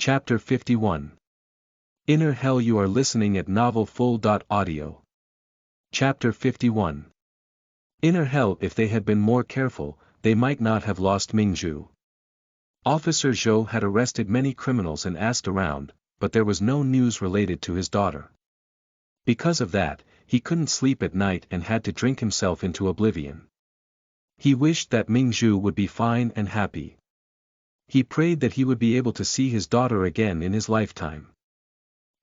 Chapter 51. Inner Hell. You are listening at novelfull.audio. Chapter 51. Inner Hell. If they had been more careful, they might not have lost Mingzhu. Officer Zhou had arrested many criminals and asked around, but there was no news related to his daughter. Because of that, he couldn't sleep at night and had to drink himself into oblivion. He wished that Mingzhu would be fine and happy. He prayed that he would be able to see his daughter again in his lifetime.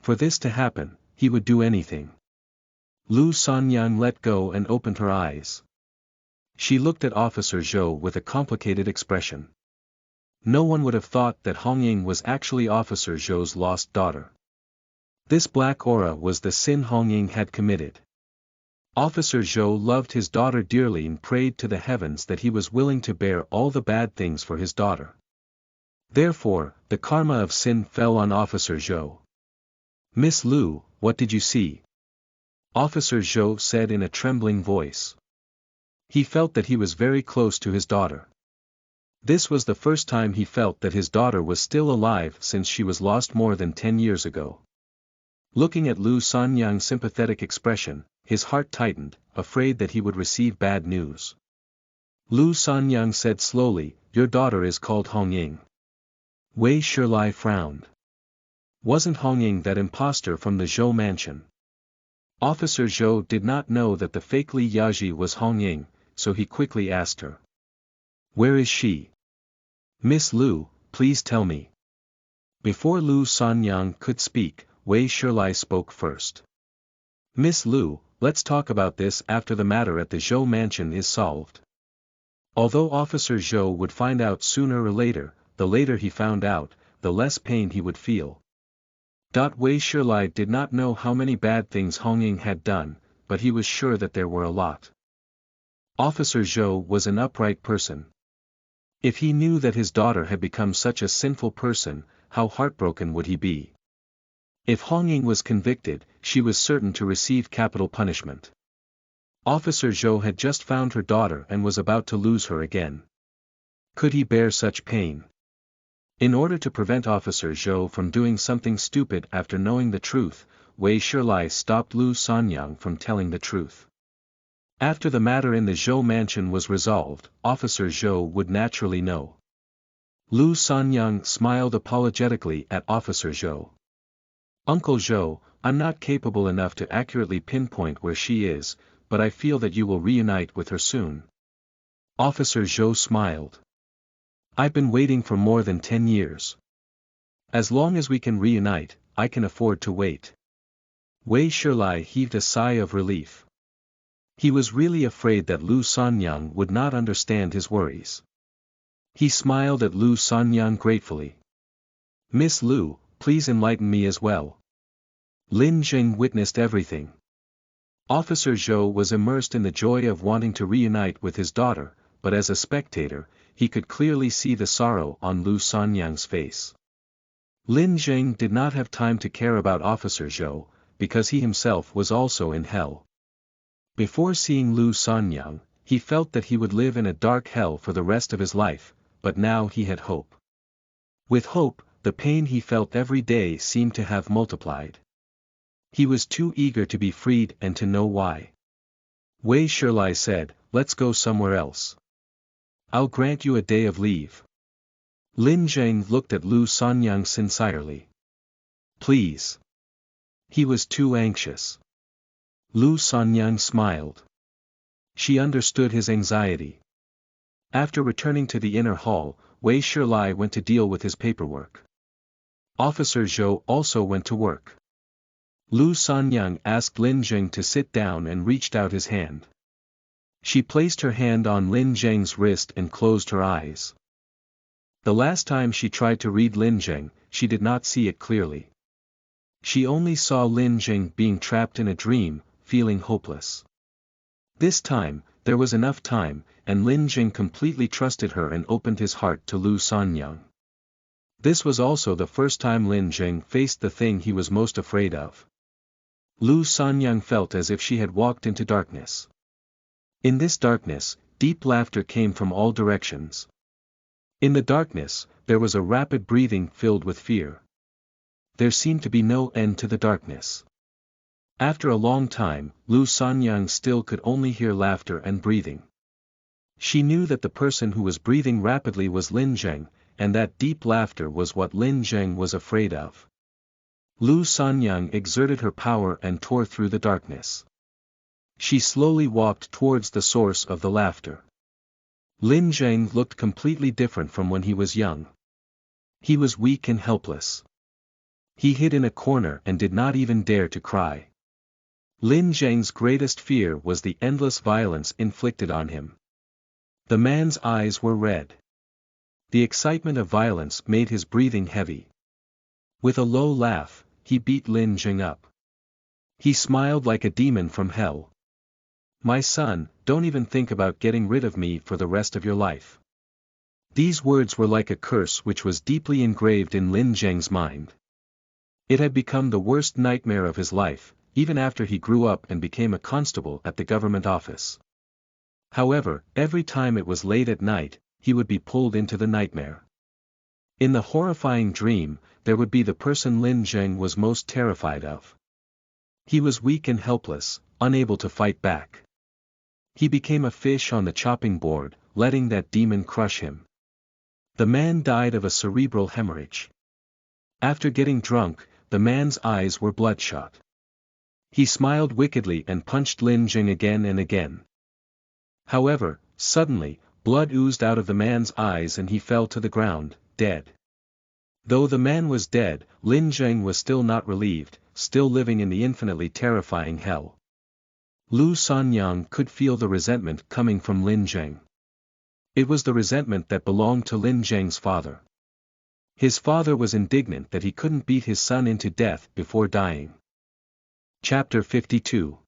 For this to happen, he would do anything. Lu Sanyang let go and opened her eyes. She looked at Officer Zhou with a complicated expression. No one would have thought that Hongying was actually Officer Zhou's lost daughter. This black aura was the sin Hongying had committed. Officer Zhou loved his daughter dearly and prayed to the heavens that he was willing to bear all the bad things for his daughter. Therefore, the karma of sin fell on Officer Zhou. "Miss Lu, what did you see?" Officer Zhou said in a trembling voice. He felt that he was very close to his daughter. This was the first time he felt that his daughter was still alive since she was lost more than 10 years ago. Looking at Lu Sanyang's sympathetic expression, his heart tightened, afraid that he would receive bad news. Lu Sanyang said slowly, "Your daughter is called Hongying." Wei Shilai frowned. Wasn't Hongying that impostor from the Zhou mansion? Officer Zhou did not know that the fake Li Yaji was Hongying, so he quickly asked her. "Where is she?" "Miss Lu, please tell me." Before Lu Sanyang could speak, Wei Shilai spoke first. "Miss Lu, let's talk about this after the matter at the Zhou mansion is solved." Although Officer Zhou would find out sooner or later, the later he found out, the less pain he would feel. Wei Shilai did not know how many bad things Hongying had done, but he was sure that there were a lot. Officer Zhou was an upright person. If he knew that his daughter had become such a sinful person, how heartbroken would he be? If Hongying was convicted, she was certain to receive capital punishment. Officer Zhou had just found her daughter and was about to lose her again. Could he bear such pain? In order to prevent Officer Zhou from doing something stupid after knowing the truth, Wei Shilai stopped Lu Sanyang from telling the truth. After the matter in the Zhou mansion was resolved, Officer Zhou would naturally know. Lu Sanyang smiled apologetically at Officer Zhou. "Uncle Zhou, I'm not capable enough to accurately pinpoint where she is, but I feel that you will reunite with her soon." Officer Zhou smiled. "I've been waiting for more than 10 years. As long as we can reunite, I can afford to wait." Wei Shilai heaved a sigh of relief. He was really afraid that Lu Sanyang would not understand his worries. He smiled at Lu Sanyang gratefully. "Miss Lu, please enlighten me as well." Lin Jing witnessed everything. Officer Zhou was immersed in the joy of wanting to reunite with his daughter, but as a spectator, he could clearly see the sorrow on Lu Sanyang's face. Lin Jing did not have time to care about Officer Zhou, because he himself was also in hell. Before seeing Lu Sanyang, he felt that he would live in a dark hell for the rest of his life, but now he had hope. With hope, the pain he felt every day seemed to have multiplied. He was too eager to be freed and to know why. Wei Shilai said, "Let's go somewhere else. I'll grant you a day of leave." Lin Jing looked at Lu Sanyang sincerely. "Please." He was too anxious. Lu Sanyang smiled. She understood his anxiety. After returning to the inner hall, Wei Shilai went to deal with his paperwork. Officer Zhou also went to work. Lu Sanyang asked Lin Jing to sit down and reached out his hand. She placed her hand on Lin Jing's wrist and closed her eyes. The last time she tried to read Lin Jing, she did not see it clearly. She only saw Lin Jing being trapped in a dream, feeling hopeless. This time, there was enough time, and Lin Jing completely trusted her and opened his heart to Lu Sanyang. This was also the first time Lin Jing faced the thing he was most afraid of. Lu Sanyang felt as if she had walked into darkness. In this darkness, deep laughter came from all directions. In the darkness, there was a rapid breathing filled with fear. there seemed to be no end to the darkness. After a long time, Lu Sanyang still could only hear laughter and breathing. She knew that the person who was breathing rapidly was Lin Zheng, and that deep laughter was what Lin Zheng was afraid of. Lu Sanyang exerted her power and tore through the darkness. She slowly walked towards the source of the laughter. Lin Zheng looked completely different from when he was young. He was weak and helpless. He hid in a corner and did not even dare to cry. Lin Zheng's greatest fear was the endless violence inflicted on him. The man's eyes were red. The excitement of violence made his breathing heavy. With a low laugh, he beat Lin Zheng up. He smiled like a demon from hell. "My son, don't even think about getting rid of me for the rest of your life." These words were like a curse which was deeply engraved in Lin Zheng's mind. It had become the worst nightmare of his life, even after he grew up and became a constable at the government office. However, every time it was late at night, he would be pulled into the nightmare. In the horrifying dream, there would be the person Lin Zheng was most terrified of. He was weak and helpless, unable to fight back. He became a fish on the chopping board, letting that demon crush him. The man died of a cerebral hemorrhage. After getting drunk, the man's eyes were bloodshot. He smiled wickedly and punched Lin Zheng again and again. However, suddenly, blood oozed out of the man's eyes and he fell to the ground, dead. Though the man was dead, Lin Zheng was still not relieved, still living in the infinitely terrifying hell. Lu Sanyang could feel the resentment coming from Lin Zheng. It was the resentment that belonged to Lin Zheng's father. His father was indignant that he couldn't beat his son into death before dying. Chapter 52.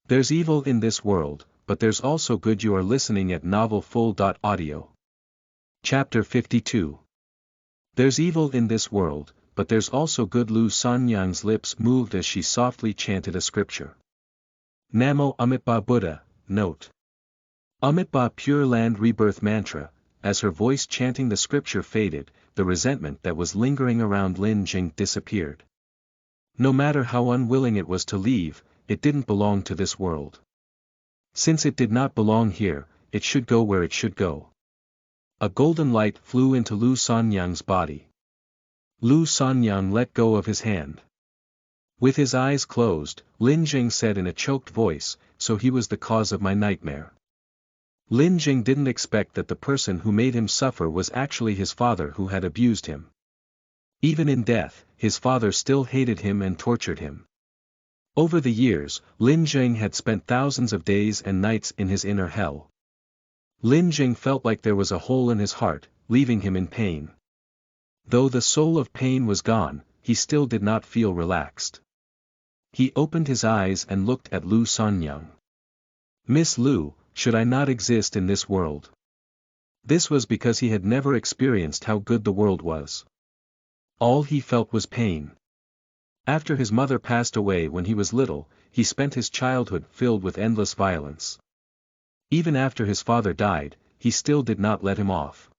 There's evil in this world, but there's also good. You are listening at novelfull.audio. Chapter 52. There's evil in this world, but there's also good. Lu Sanyang's lips moved as she softly chanted a scripture. Namo Amitabha Buddha, note. Amitabha Pure Land Rebirth Mantra. As her voice chanting the scripture faded, the resentment that was lingering around Lin Zheng disappeared. No matter how unwilling it was to leave, it didn't belong to this world. Since it did not belong here, it should go where it should go. A golden light flew into Lu Sanyang's body. Lu Sanyang let go of his hand. With his eyes closed, Lin Zheng said in a choked voice, "So he was the cause of my nightmare." Lin Zheng didn't expect that the person who made him suffer was actually his father who had abused him. Even in death, his father still hated him and tortured him. Over the years, Lin Zheng had spent thousands of days and nights in his inner hell. Lin Zheng felt like there was a hole in his heart, leaving him in pain. Though the soul of pain was gone, he still did not feel relaxed. He opened his eyes and looked at Lu Sanyang. "Miss Lu, should I not exist in this world?" This was because he had never experienced how good the world was. All he felt was pain. After his mother passed away when he was little, he spent his childhood filled with endless violence. Even after his father died, he still did not let him off.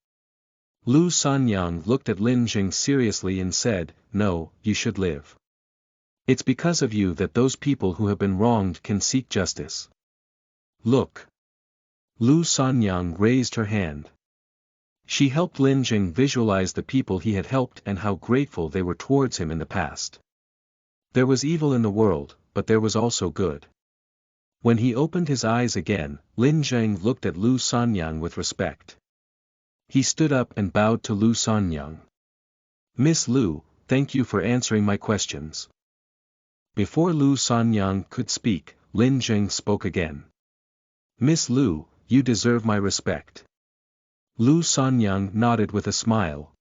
Lu Sanyang looked at Lin Zheng seriously and said, "No, you should live. It's because of you that those people who have been wronged can seek justice. Look." Lu Sanyang raised her hand. She helped Lin Zheng visualize the people he had helped and how grateful they were towards him in the past. There was evil in the world, but there was also good. When he opened his eyes again, Lin Zheng looked at Lu Sanyang with respect. He stood up and bowed to Lu Sanyang. "Miss Lu, thank you for answering my questions." Before Lu Sanyang could speak, Lin Zheng spoke again. "Miss Lu, you deserve my respect." Lu Sanyang nodded with a smile.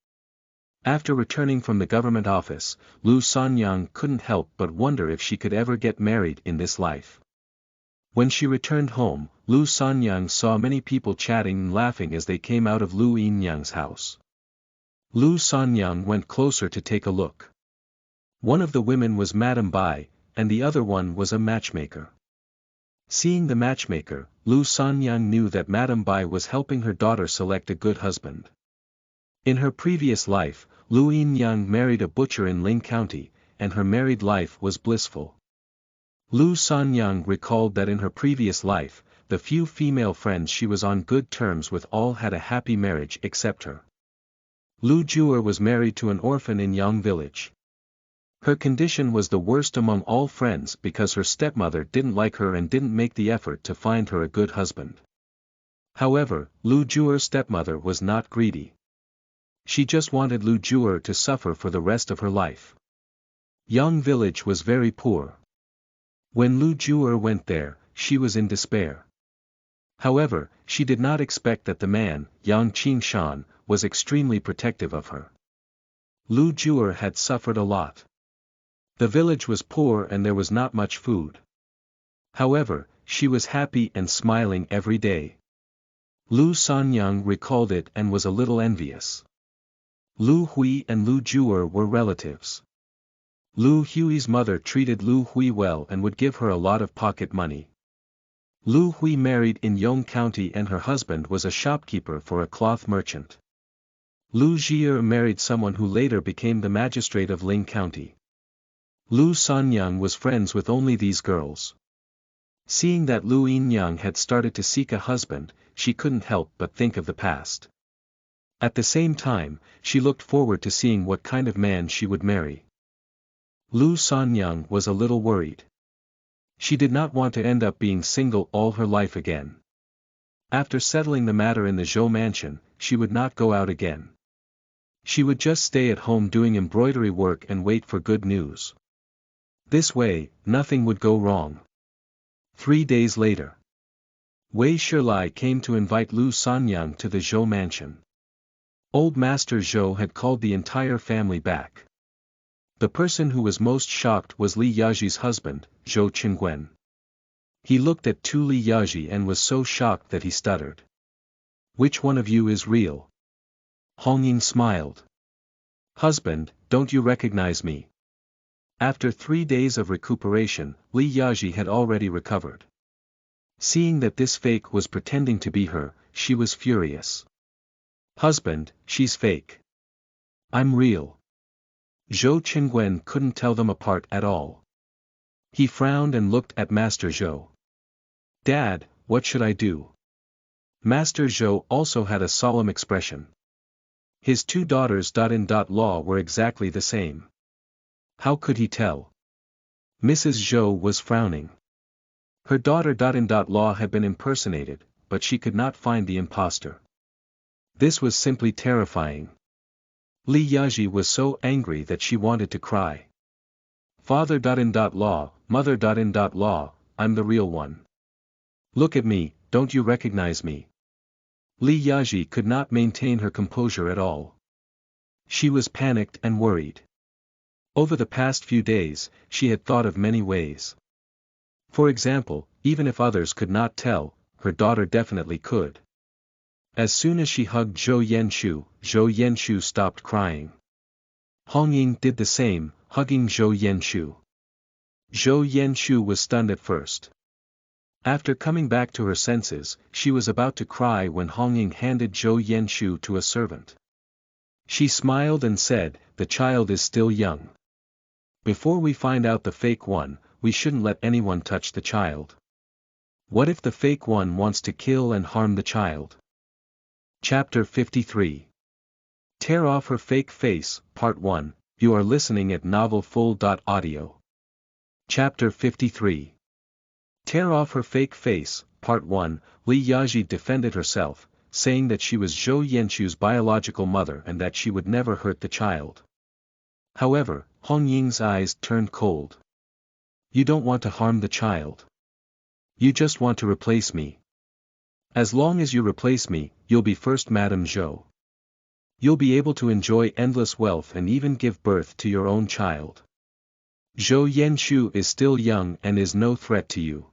After returning from the government office, Lu Sanyang couldn't help but wonder if she could ever get married in this life. When she returned home, Lu Sanyang saw many people chatting and laughing as they came out of Lu Yinyang's house. Lu Sanyang went closer to take a look. One of the women was Madame Bai, and the other one was a matchmaker. Seeing the matchmaker, Lu Sanyang knew that Madame Bai was helping her daughter select a good husband. In her previous life, Lu Yinyang married a butcher in Ling County, and her married life was blissful. Lu Sanyang recalled that in her previous life, the few female friends she was on good terms with all had a happy marriage except her. Lu Juer was married to an orphan in Yang Village. Her condition was the worst among all friends because her stepmother didn't like her and didn't make the effort to find her a good husband. However, Lu Juer's stepmother was not greedy. She just wanted Lu Juer to suffer for the rest of her life. Yang Village was very poor. When Lu Juer went there, she was in despair. However, she did not expect that the man, Yang Qingshan, was extremely protective of her. Lu Juer had suffered a lot. The village was poor and there was not much food. However, she was happy and smiling every day. Lu Sanyang recalled it and was a little envious. Lu Hui and Lu Juer were relatives. Lu Hui's mother treated Lu Hui well and would give her a lot of pocket money. Lu Hui married in Yong County and her husband was a shopkeeper for a cloth merchant. Lu Jier married someone who later became the magistrate of Ling County. Lu Sanyang was friends with only these girls. Seeing that Lu Yinyang had started to seek a husband, she couldn't help but think of the past. At the same time, she looked forward to seeing what kind of man she would marry. Lu Sanyang was a little worried. She did not want to end up being single all her life again. After settling the matter in the Zhou mansion, she would not go out again. She would just stay at home doing embroidery work and wait for good news. This way, nothing would go wrong. 3 days later, Wei Shilai came to invite Lu Sanyang to the Zhou mansion. Old Master Zhou had called the entire family back. The person who was most shocked was Li Yaji's husband, Zhou Qingwen. He looked at Tu Li Yaji and was so shocked that he stuttered. "Which one of you is real?" Hong Ying smiled. "Husband, don't you recognize me?" After 3 days of recuperation, Li Yaji had already recovered. Seeing that this fake was pretending to be her, she was furious. "Husband, she's fake. I'm real." Zhou Qingwen couldn't tell them apart at all. He frowned and looked at Master Zhou. "Dad, what should I do?" Master Zhou also had a solemn expression. His 2 daughters Law were exactly the same. How could he tell? Mrs. Zhou was frowning. Her daughter Law had been impersonated, but she could not find the impostor. This was simply terrifying. Li Yaji was so angry that she wanted to cry. "Father Law, Mother Law, I'm the real one. Look at me, don't you recognize me?" Li Yaji could not maintain her composure at all. She was panicked and worried. Over the past few days, she had thought of many ways. For example, even if others could not tell, her daughter definitely could. As soon as she hugged Zhou Yenshu stopped crying. Hong Ying did the same, hugging Zhou Yenshu. Zhou Yenshu was stunned at first. After coming back to her senses, she was about to cry when Hong Ying handed Zhou Yenshu to a servant. She smiled and said, "The child is still young. Before we find out the fake one, we shouldn't let anyone touch the child. What if the fake one wants to kill and harm the child?" Chapter 53. Tear Off Her Fake Face, Part 1, you are listening at novelfull.audio. Chapter 53. Tear Off Her Fake Face, Part 1, Li Yaji defended herself, saying that she was Zhou Yenshu's biological mother and that she would never hurt the child. However, Hong Ying's eyes turned cold. "You don't want to harm the child. You just want to replace me. As long as you replace me, you'll be first Madame Zhou. You'll be able to enjoy endless wealth and even give birth to your own child. Zhou Yenshu is still young and is no threat to you."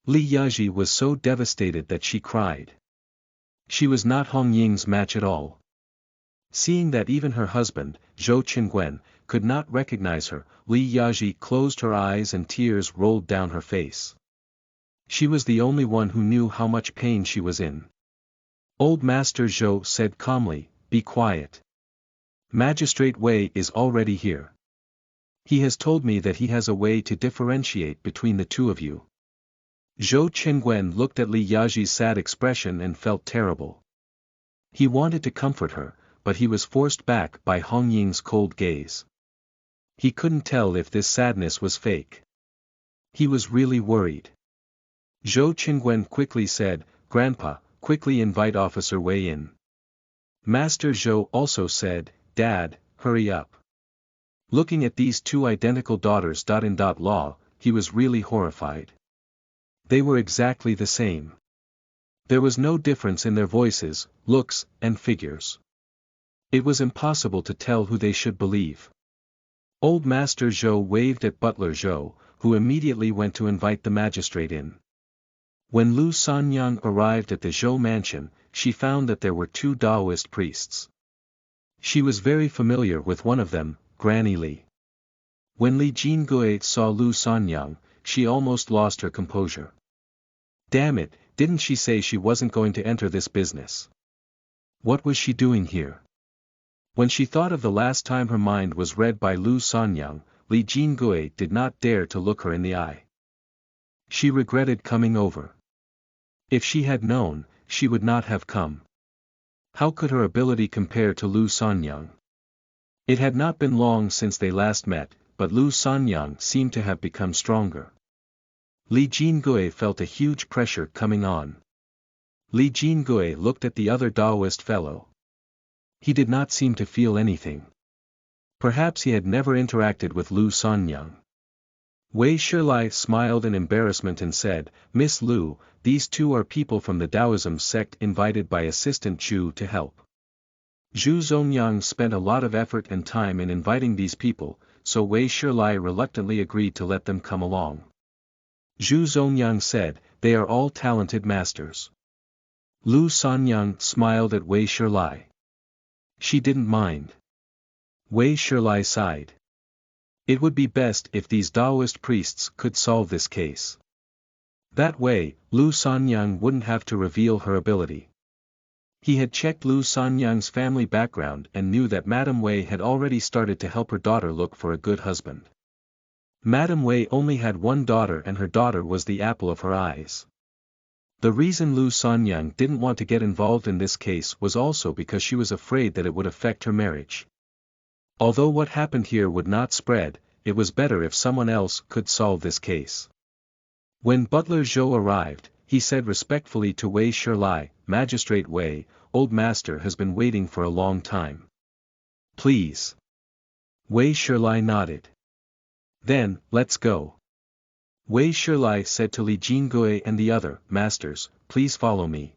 Li Yaji was so devastated that she cried. She was not Hong Ying's match at all. Seeing that even her husband, Zhou Qingwen, could not recognize her, Li Yaji closed her eyes and tears rolled down her face. She was the only one who knew how much pain she was in. Old Master Zhou said calmly, be quiet. Magistrate Wei is already here. He has told me that he has a way to differentiate between the two of you. Zhou Qingwen looked at Li Yaji's sad expression and felt terrible. He wanted to comfort her, but he was forced back by Hong Ying's cold gaze. He couldn't tell if this sadness was fake. He was really worried. Zhou Qingwen quickly said, "Grandpa, quickly invite Officer Wei in." Master Zhou also said, "Dad, hurry up." Looking at these two identical daughters. Law, he was really horrified. They were exactly the same. There was no difference in their voices, looks, and figures. It was impossible to tell who they should believe. Old Master Zhou waved at Butler Zhou, who immediately went to invite the magistrate in. When Lu Sanyang arrived at the Zhou mansion, she found that there were two Taoist priests. She was very familiar with one of them, Granny Li. When Li Jingui saw Lu Sanyang, she almost lost her composure. Damn it, didn't she say she wasn't going to enter this business? What was she doing here? When she thought of the last time her mind was read by Lu Sanyang, Li Jingui did not dare to look her in the eye. She regretted coming over. If she had known, she would not have come. How could her ability compare to Lu Sanyang? It had not been long since they last met, but Lu Sanyang seemed to have become stronger. Li Jingui felt a huge pressure coming on. Li Jingui looked at the other Taoist fellow. He did not seem to feel anything. Perhaps he had never interacted with Lu Sanyang. Wei Shilai smiled in embarrassment and said, "Miss Lu, these two are people from the Taoism sect invited by Assistant Zhu to help." Zhu Zongyang spent a lot of effort and time in inviting these people, so Wei Shilai reluctantly agreed to let them come along. Zhu Zongyang said, "They are all talented masters." Lu Sanyang smiled at Wei Shilai. She didn't mind. Wei Shilai sighed. It would be best if these Taoist priests could solve this case. That way, Lu Sanyang wouldn't have to reveal her ability. He had checked Lu Sanyang's family background and knew that Madame Wei had already started to help her daughter look for a good husband. Madame Wei only had one daughter and her daughter was the apple of her eyes. The reason Lu Sanyang didn't want to get involved in this case was also because she was afraid that it would affect her marriage. Although what happened here would not spread, it was better if someone else could solve this case. When Butler Zhou arrived, he said respectfully to Wei Shilai, "Magistrate Wei, old master has been waiting for a long time. Please." Wei Shilai nodded. "Then, let's go." Wei Shilai said to Li Jingui and the other masters, "Please follow me."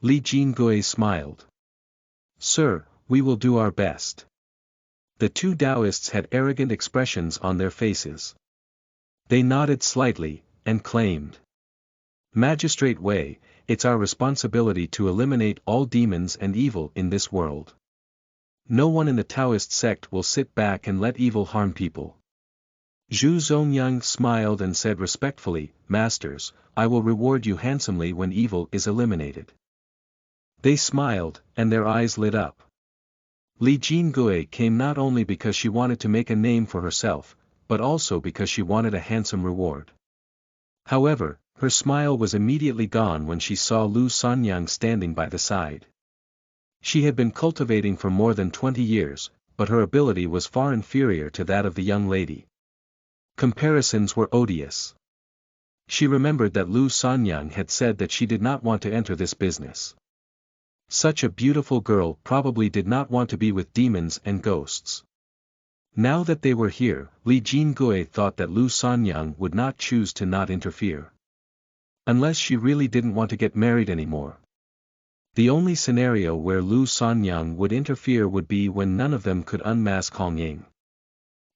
Li Jingui smiled. "Sir, we will do our best." The two Taoists had arrogant expressions on their faces. They nodded slightly, and claimed, "Magistrate Wei, it's our responsibility to eliminate all demons and evil in this world. No one in the Taoist sect will sit back and let evil harm people." Zhu Zongyang smiled and said respectfully, "Masters, I will reward you handsomely when evil is eliminated." They smiled, and their eyes lit up. Li Jingui came not only because she wanted to make a name for herself, but also because she wanted a handsome reward. However, her smile was immediately gone when she saw Lu Sanyang standing by the side. She had been cultivating for more than 20 years, but her ability was far inferior to that of the young lady. Comparisons were odious. She remembered that Lu Sanyang had said that she did not want to enter this business. Such a beautiful girl probably did not want to be with demons and ghosts. Now that they were here, Li Jingui thought that Lu Sanyang would not choose to not interfere. Unless she really didn't want to get married anymore. The only scenario where Lu Sanyang would interfere would be when none of them could unmask Hong Ying.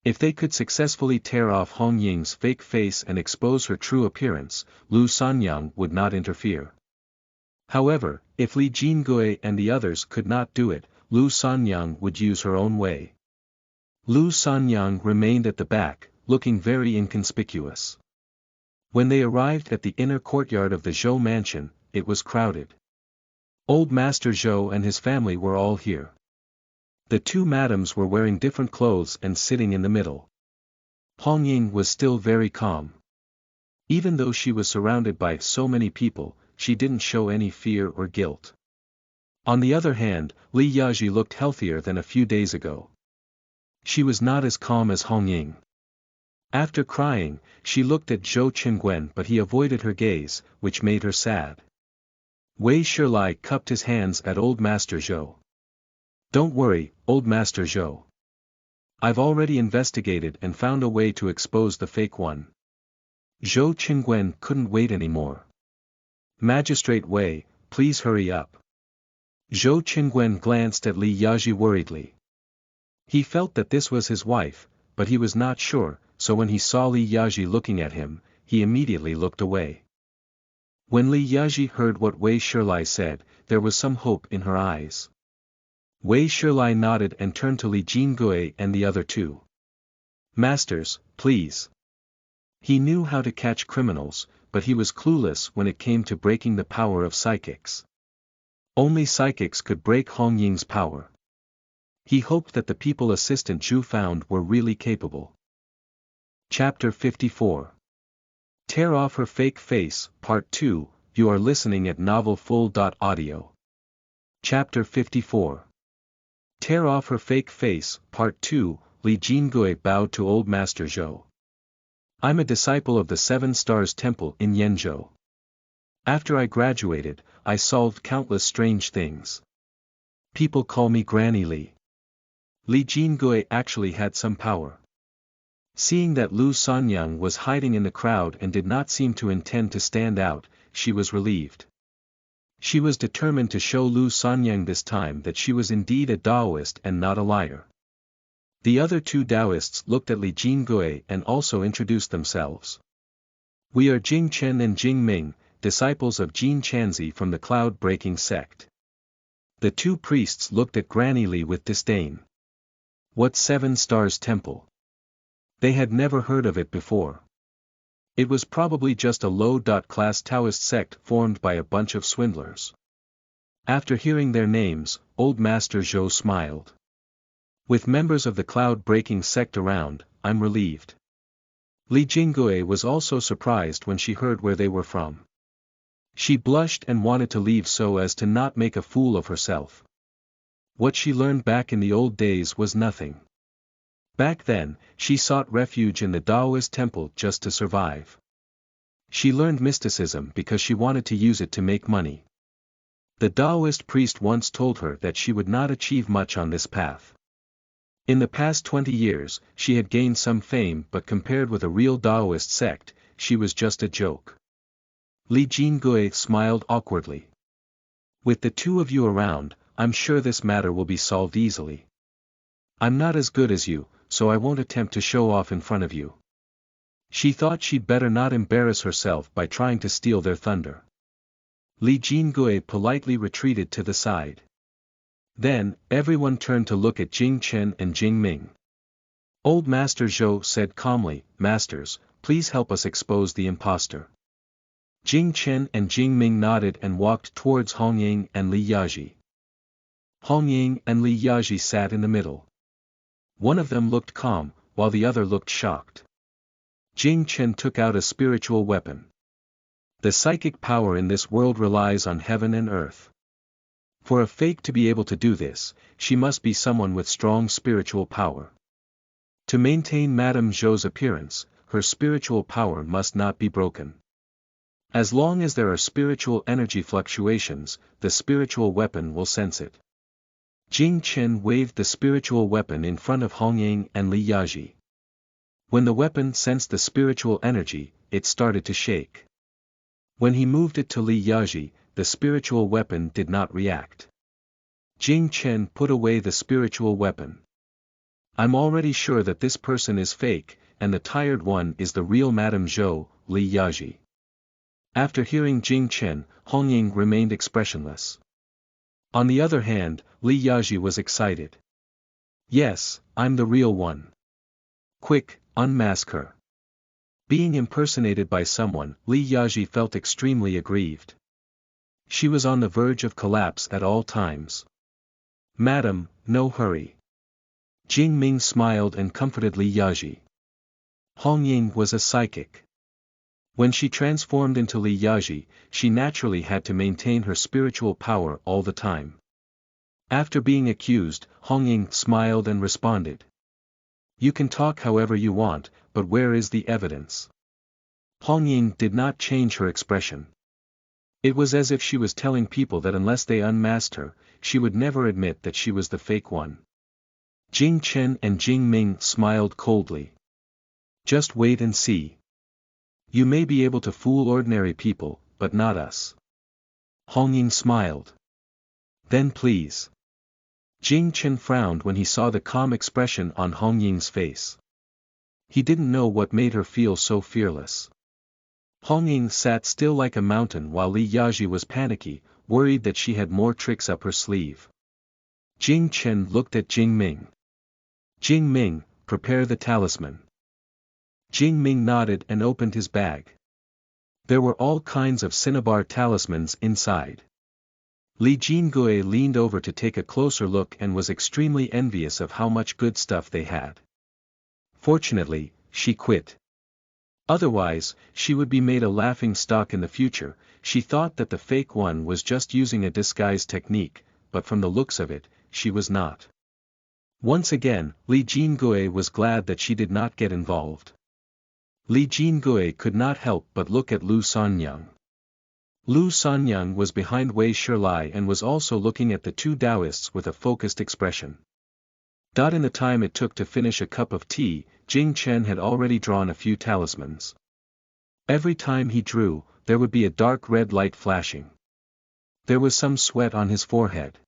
If they could successfully tear off Hong Ying's fake face and expose her true appearance, Lu Sanyang would not interfere. However, if Li Jingui and the others could not do it, Lu Sanyang would use her own way. Lu Sanyang remained at the back, looking very inconspicuous. When they arrived at the inner courtyard of the Zhou mansion, it was crowded. Old Master Zhou and his family were all here. The two madams were wearing different clothes and sitting in the middle. Hong Ying was still very calm. Even though she was surrounded by so many people, she didn't show any fear or guilt. On the other hand, Li Yaji looked healthier than a few days ago. She was not as calm as Hong Ying. After crying, she looked at Zhou Qingwen, but he avoided her gaze, which made her sad. Wei Shilai cupped his hands at Old Master Zhou. Don't worry, Old Master Zhou. I've already investigated and found a way to expose the fake one. Zhou Qingwen couldn't wait anymore. Magistrate Wei, please hurry up. Zhou Qingwen glanced at Li Yaji worriedly. He felt that this was his wife, but he was not sure, so when he saw Li Yaji looking at him, he immediately looked away. When Li Yaji heard what Wei Shilai said, there was some hope in her eyes. Wei Shilai nodded and turned to Li Jingui and the other two. Masters, please. He knew how to catch criminals, but he was clueless when it came to breaking the power of psychics. Only psychics could break Hong Ying's power. He hoped that the people Assistant Zhu found were really capable. Chapter 54. Tear Off Her Fake Face, Part 2, you are listening at novelfull.audio. Chapter 54. Tear Off Her Fake Face, Part 2, Li Jingui bowed to Old Master Zhou. I'm a disciple of the Seven Stars Temple in Yenzhou. After I graduated, I solved countless strange things. People call me Granny Li. Li Jingui actually had some power. Seeing that Lu Sanyang was hiding in the crowd and did not seem to intend to stand out, she was relieved. She was determined to show Lu Sanyang this time that she was indeed a Taoist and not a liar. The other two Taoists looked at Li Jingui and also introduced themselves. We are Jing Chen and Jing Ming, disciples of Jin Chanzi from the Cloud-Breaking sect. The two priests looked at Granny Li with disdain. What Seven Stars Temple? They had never heard of it before. It was probably just a low-class Taoist sect formed by a bunch of swindlers. After hearing their names, Old Master Zhou smiled. With members of the Cloud-Breaking sect around, I'm relieved. Li Jingui was also surprised when she heard where they were from. She blushed and wanted to leave so as to not make a fool of herself. What she learned back in the old days was nothing. Back then, she sought refuge in the Taoist temple just to survive. She learned mysticism because she wanted to use it to make money. The Taoist priest once told her that she would not achieve much on this path. In the past 20 years, she had gained some fame, but compared with a real Taoist sect, she was just a joke. Li Jingui smiled awkwardly. With the two of you around, I'm sure this matter will be solved easily. I'm not as good as you, so I won't attempt to show off in front of you. She thought she'd better not embarrass herself by trying to steal their thunder. Li Jingui politely retreated to the side. Then, everyone turned to look at Jing Chen and Jing Ming. Old Master Zhou said calmly, Masters, please help us expose the impostor. Jing Chen and Jing Ming nodded and walked towards Hong Ying and Li Yaji. Hong Ying and Li Yaji sat in the middle. One of them looked calm, while the other looked shocked. Jing Chen took out a spiritual weapon. The psychic power in this world relies on heaven and earth. For a fake to be able to do this, she must be someone with strong spiritual power. To maintain Madame Zhou's appearance, her spiritual power must not be broken. As long as there are spiritual energy fluctuations, the spiritual weapon will sense it. Jing Chen waved the spiritual weapon in front of Hong Ying and Li Yaji. When the weapon sensed the spiritual energy, it started to shake. When he moved it to Li Yaji, the spiritual weapon did not react. Jing Chen put away the spiritual weapon. I'm already sure that this person is fake, and the tired one is the real Madame Zhou, Li Yaji. After hearing Jing Chen, Hong Ying remained expressionless. On the other hand, Li Yaji was excited. Yes, I'm the real one. Quick, unmask her. Being impersonated by someone, Li Yaji felt extremely aggrieved. She was on the verge of collapse at all times. "Madam, no hurry." Jing Ming smiled and comforted Li Yaji. Hong Ying was a psychic. When she transformed into Li Yaji, she naturally had to maintain her spiritual power all the time. After being accused, Hong Ying smiled and responded. "You can talk however you want, but where is the evidence?" Hong Ying did not change her expression. It was as if she was telling people that unless they unmasked her, she would never admit that she was the fake one. Jing Chen and Jing Ming smiled coldly. "Just wait and see. You may be able to fool ordinary people, but not us." Hong Ying smiled. "Then please." Jing Chen frowned when he saw the calm expression on Hong Ying's face. He didn't know what made her feel so fearless. Hong Ying sat still like a mountain while Li Yaji was panicky, worried that she had more tricks up her sleeve. Jing Chen looked at Jing Ming. "Jing Ming, prepare the talisman." Jing Ming nodded and opened his bag. There were all kinds of cinnabar talismans inside. Li Jinggui leaned over to take a closer look and was extremely envious of how much good stuff they had. Fortunately, she quit. Otherwise, she would be made a laughing stock in the future. She thought that the fake one was just using a disguise technique, but from the looks of it, she was not. Once again, Li Jinggui was glad that she did not get involved. Li Jinggui could not help but look at Lu Sanyang. Lu Sanyang was behind Wei Shilai and was also looking at the two Taoists with a focused expression. In the time it took to finish a cup of tea, Jing Chen had already drawn a few talismans. Every time he drew, there would be a dark red light flashing. There was some sweat on his forehead.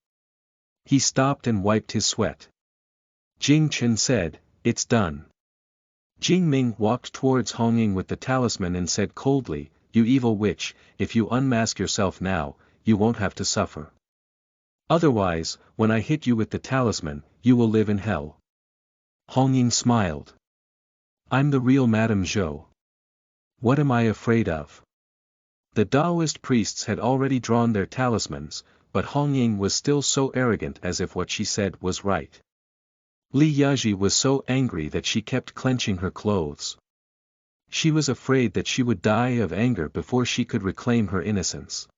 He stopped and wiped his sweat. Jing Chen said, "It's done." Jing Ming walked towards Hong Ying with the talisman and said coldly, "You evil witch, if you unmask yourself now, you won't have to suffer. Otherwise, when I hit you with the talisman, you will live in hell." Hong Ying smiled. "I'm the real Madame Zhou. What am I afraid of?" The Taoist priests had already drawn their talismans, but Hong Ying was still so arrogant as if what she said was right. Li Yaji was so angry that she kept clenching her clothes. She was afraid that she would die of anger before she could reclaim her innocence.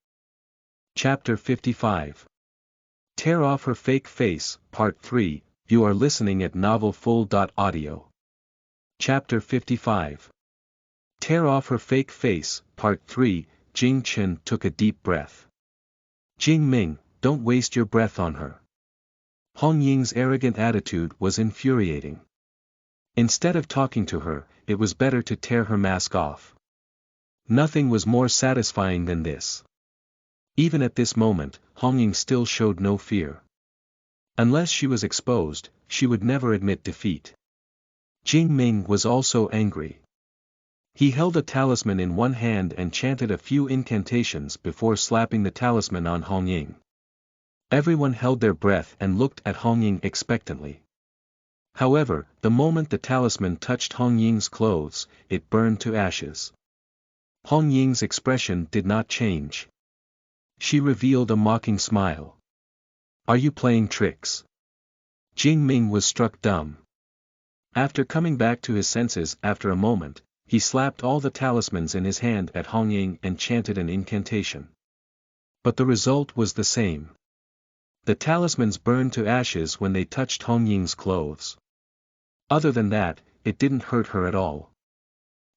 Chapter 55. Tear Off Her Fake Face, Part 3, you are listening at novelfull.audio. Chapter 55. Tear Off Her Fake Face, Part 3, Jing Chen took a deep breath. "Jing Ming, don't waste your breath on her." Hong Ying's arrogant attitude was infuriating. Instead of talking to her, it was better to tear her mask off. Nothing was more satisfying than this. Even at this moment, Hong Ying still showed no fear. Unless she was exposed, she would never admit defeat. Jing Ming was also angry. He held a talisman in one hand and chanted a few incantations before slapping the talisman on Hong Ying. Everyone held their breath and looked at Hong Ying expectantly. However, the moment the talisman touched Hong Ying's clothes, it burned to ashes. Hong Ying's expression did not change. She revealed a mocking smile. "Are you playing tricks?" Jing Ming was struck dumb. After coming back to his senses after a moment, he slapped all the talismans in his hand at Hong Ying and chanted an incantation. But the result was the same. The talismans burned to ashes when they touched Hong Ying's clothes. Other than that, it didn't hurt her at all.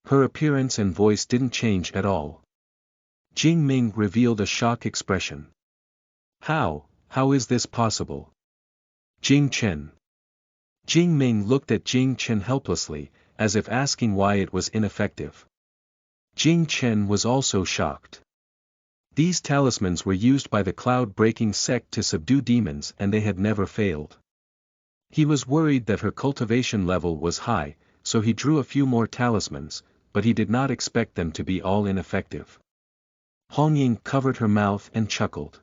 Her appearance and voice didn't change at all. Jing Ming revealed a shock expression. How is this possible?" "Jing Chen." Jing Ming looked at Jing Chen helplessly, as if asking why it was ineffective. Jing Chen was also shocked. These talismans were used by the cloud-breaking sect to subdue demons and they had never failed. He was worried that her cultivation level was high, so he drew a few more talismans, but he did not expect them to be all ineffective. Hong Ying covered her mouth and chuckled.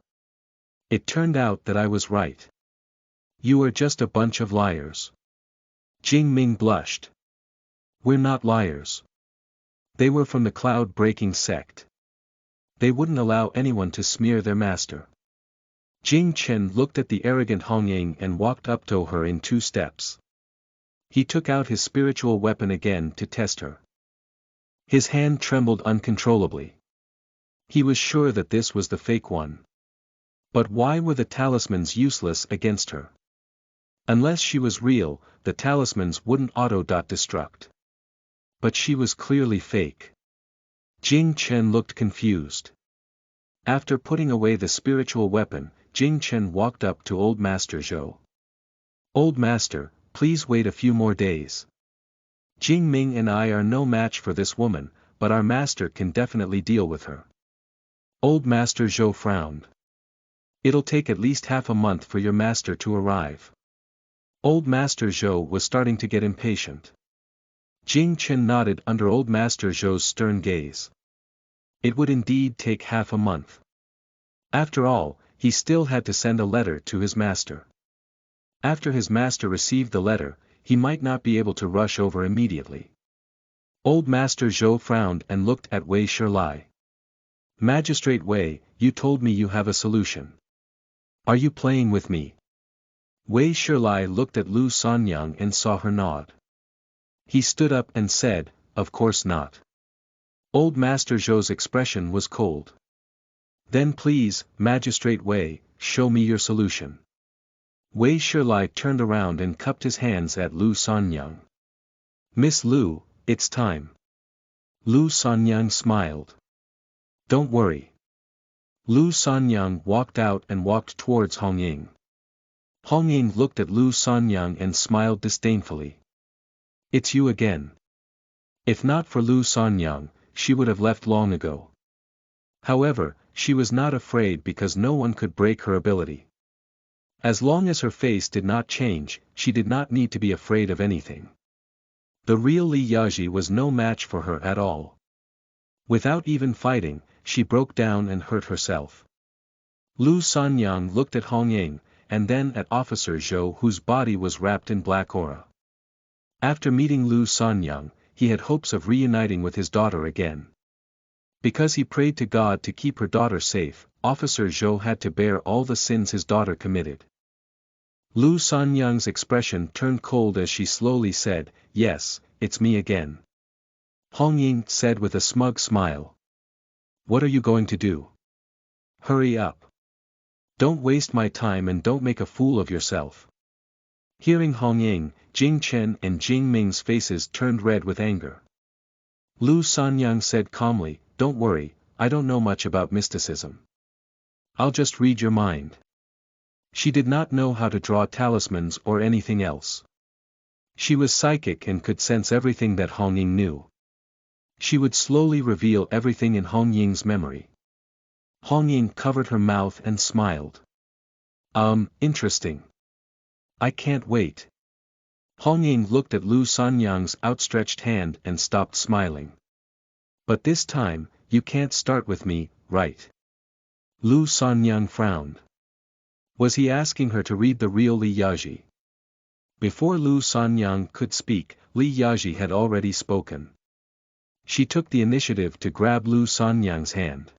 "It turned out that I was right. You are just a bunch of liars." Jing Ming blushed. "We're not liars. They were from the cloud-breaking sect. They wouldn't allow anyone to smear their master. Jing Chen looked at the arrogant Hong Ying and walked up to her in 2 steps. He took out his spiritual weapon again to test her. His hand trembled uncontrollably. He was sure that this was the fake one. But why were the talismans useless against her? Unless she was real, the talismans wouldn't auto-destruct. But she was clearly fake. Jing Chen looked confused. After putting away the spiritual weapon, Jing Chen walked up to Old Master Zhou. "Old Master, please wait a few more days. Jing Ming and I are no match for this woman, but our master can definitely deal with her." Old Master Zhou frowned. "It'll take at least half a month for your master to arrive." Old Master Zhou was starting to get impatient. Jing Chen nodded under Old Master Zhou's stern gaze. It would indeed take half a month. After all, he still had to send a letter to his master. After his master received the letter, he might not be able to rush over immediately. Old Master Zhou frowned and looked at Wei Shilai. "Magistrate Wei, you told me you have a solution. Are you playing with me?" Wei Shilai looked at Lu Sanyang and saw her nod. He stood up and said, "Of course not." Old Master Zhou's expression was cold. "Then please, Magistrate Wei, show me your solution." Wei Shilai turned around and cupped his hands at Lu Sanyang. "Miss Lu, it's time." Lu Sanyang smiled. "Don't worry." Lu Sanyang walked out and walked towards Hong Ying. Hong Ying looked at Lu Sanyang and smiled disdainfully. "It's you again." If not for Lu Sanyang, she would have left long ago. However, she was not afraid because no one could break her ability. As long as her face did not change, she did not need to be afraid of anything. The real Li Yaji was no match for her at all. Without even fighting, she broke down and hurt herself. Lu Sanyang looked at Hong Ying, and then at Officer Zhou whose body was wrapped in black aura. After meeting Lu Sanyang, he had hopes of reuniting with his daughter again. Because he prayed to God to keep her daughter safe, Officer Zhou had to bear all the sins his daughter committed. Lu Sanyang's expression turned cold as she slowly said, "Yes, it's me again." Hong Ying said with a smug smile. "What are you going to do? Hurry up. Don't waste my time and don't make a fool of yourself." Hearing Hong Ying, Jing Chen and Jing Ming's faces turned red with anger. Lu Sanyang said calmly, "Don't worry, I don't know much about mysticism. I'll just read your mind." She did not know how to draw talismans or anything else. She was psychic and could sense everything that Hong Ying knew. She would slowly reveal everything in Hong Ying's memory. Hong Ying covered her mouth and smiled. Interesting. I can't wait." Hong Ying looked at Lu Sanyang's outstretched hand and stopped smiling. "But this time, you can't start with me, right?" Lu Sanyang frowned. Was he asking her to read the real Li Yaji? Before Lu Sanyang could speak, Li Yaji had already spoken. She took the initiative to grab Lu Sanyang's hand.